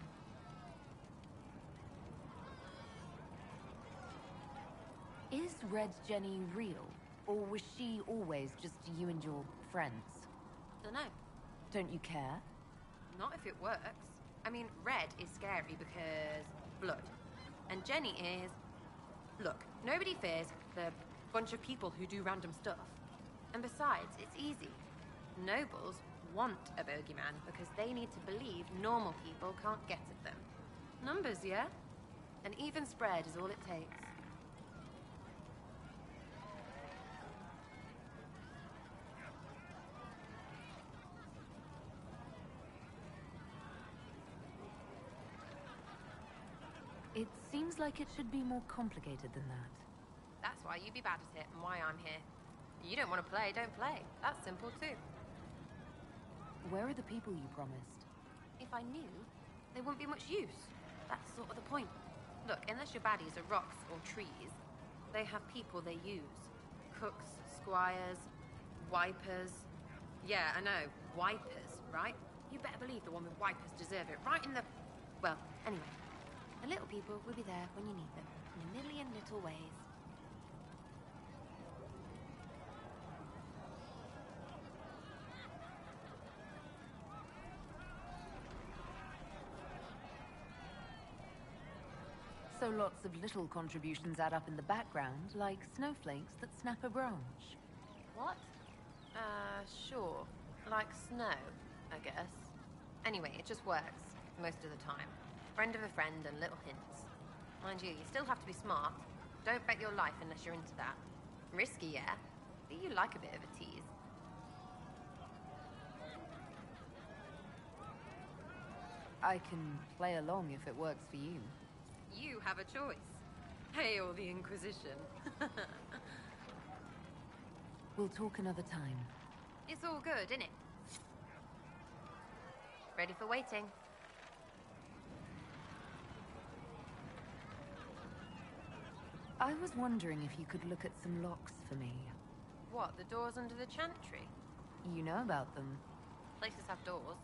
Is Red Jenny real? Or was she always just you and your friends? Dunno. Don't you care? Not if it works. I mean, Red is scary because blood. And Jenny is... Look, nobody fears the bunch of people who do random stuff. And besides, it's easy. Nobles want a bogeyman because they need to believe normal people can't get at them. Numbers, yeah? An even spread is all it takes. It seems like it should be more complicated than that. That's why you be bad at it and why I'm here. You don't want to play, don't play. That's simple too. Where are the people you promised? If I knew, they wouldn't be much use. That's sort of the point. Look, unless your baddies are rocks or trees, they have people they use. Cooks, squires, wipers. Yeah, I know, wipers, right? You better believe the one with wipers deserve it, right in the... Well, anyway. The little people will be there when you need them, in a million little ways. So lots of little contributions add up in the background, like snowflakes that snap a branch. What? Sure. Like snow, I guess. Anyway, it just works, most of the time. Friend of a friend and little hints. Mind you, you still have to be smart. Don't bet your life unless you're into that. Risky, yeah? But you like a bit of a tease. I can play along if it works for you. You have a choice. Hail the Inquisition. We'll talk another time. It's all good, innit? Ready for waiting. I was wondering if you could look at some locks for me. What, the doors under the chantry? You know about them. Places have doors.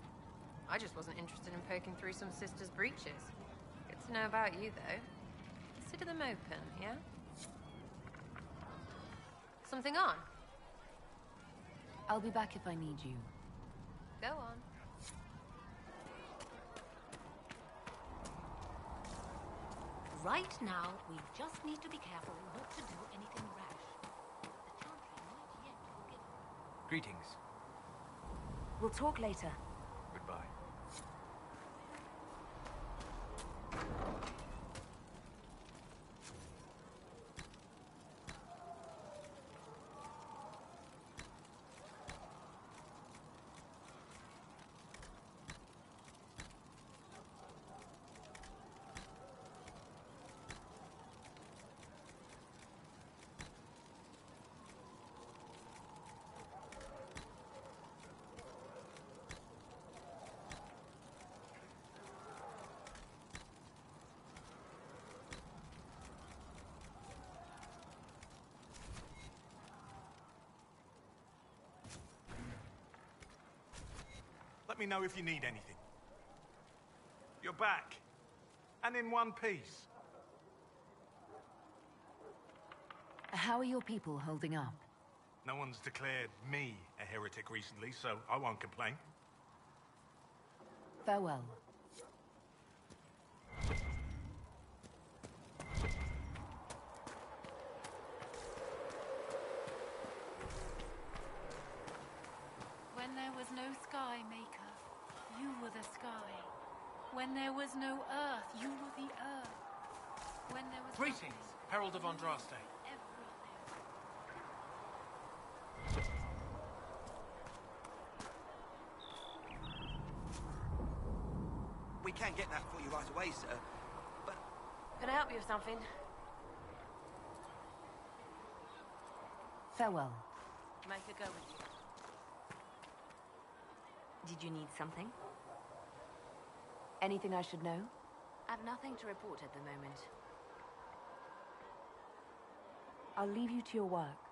I just wasn't interested in poking through some sister's breeches. Good to know about you, though. Consider them open, yeah? Something on? I'll be back if I need you. Go on. Right now, we just need to be careful not to do anything rash. The Chantry might yet forgive. Greetings. We'll talk later. Goodbye. Let me know if you need anything. You're back. And in one piece. How are your people holding up? No one's declared me a heretic recently, so I won't complain. Farewell. When there was no sky, Maker, you were the sky. When there was no earth, you were the earth. When there was Greetings, Herald of Andraste. We can get that for you right away, sir. But Can I help you with something? Farewell. Make her go with you. Did you need something? Anything I should know? I've nothing to report at the moment. I'll leave you to your work.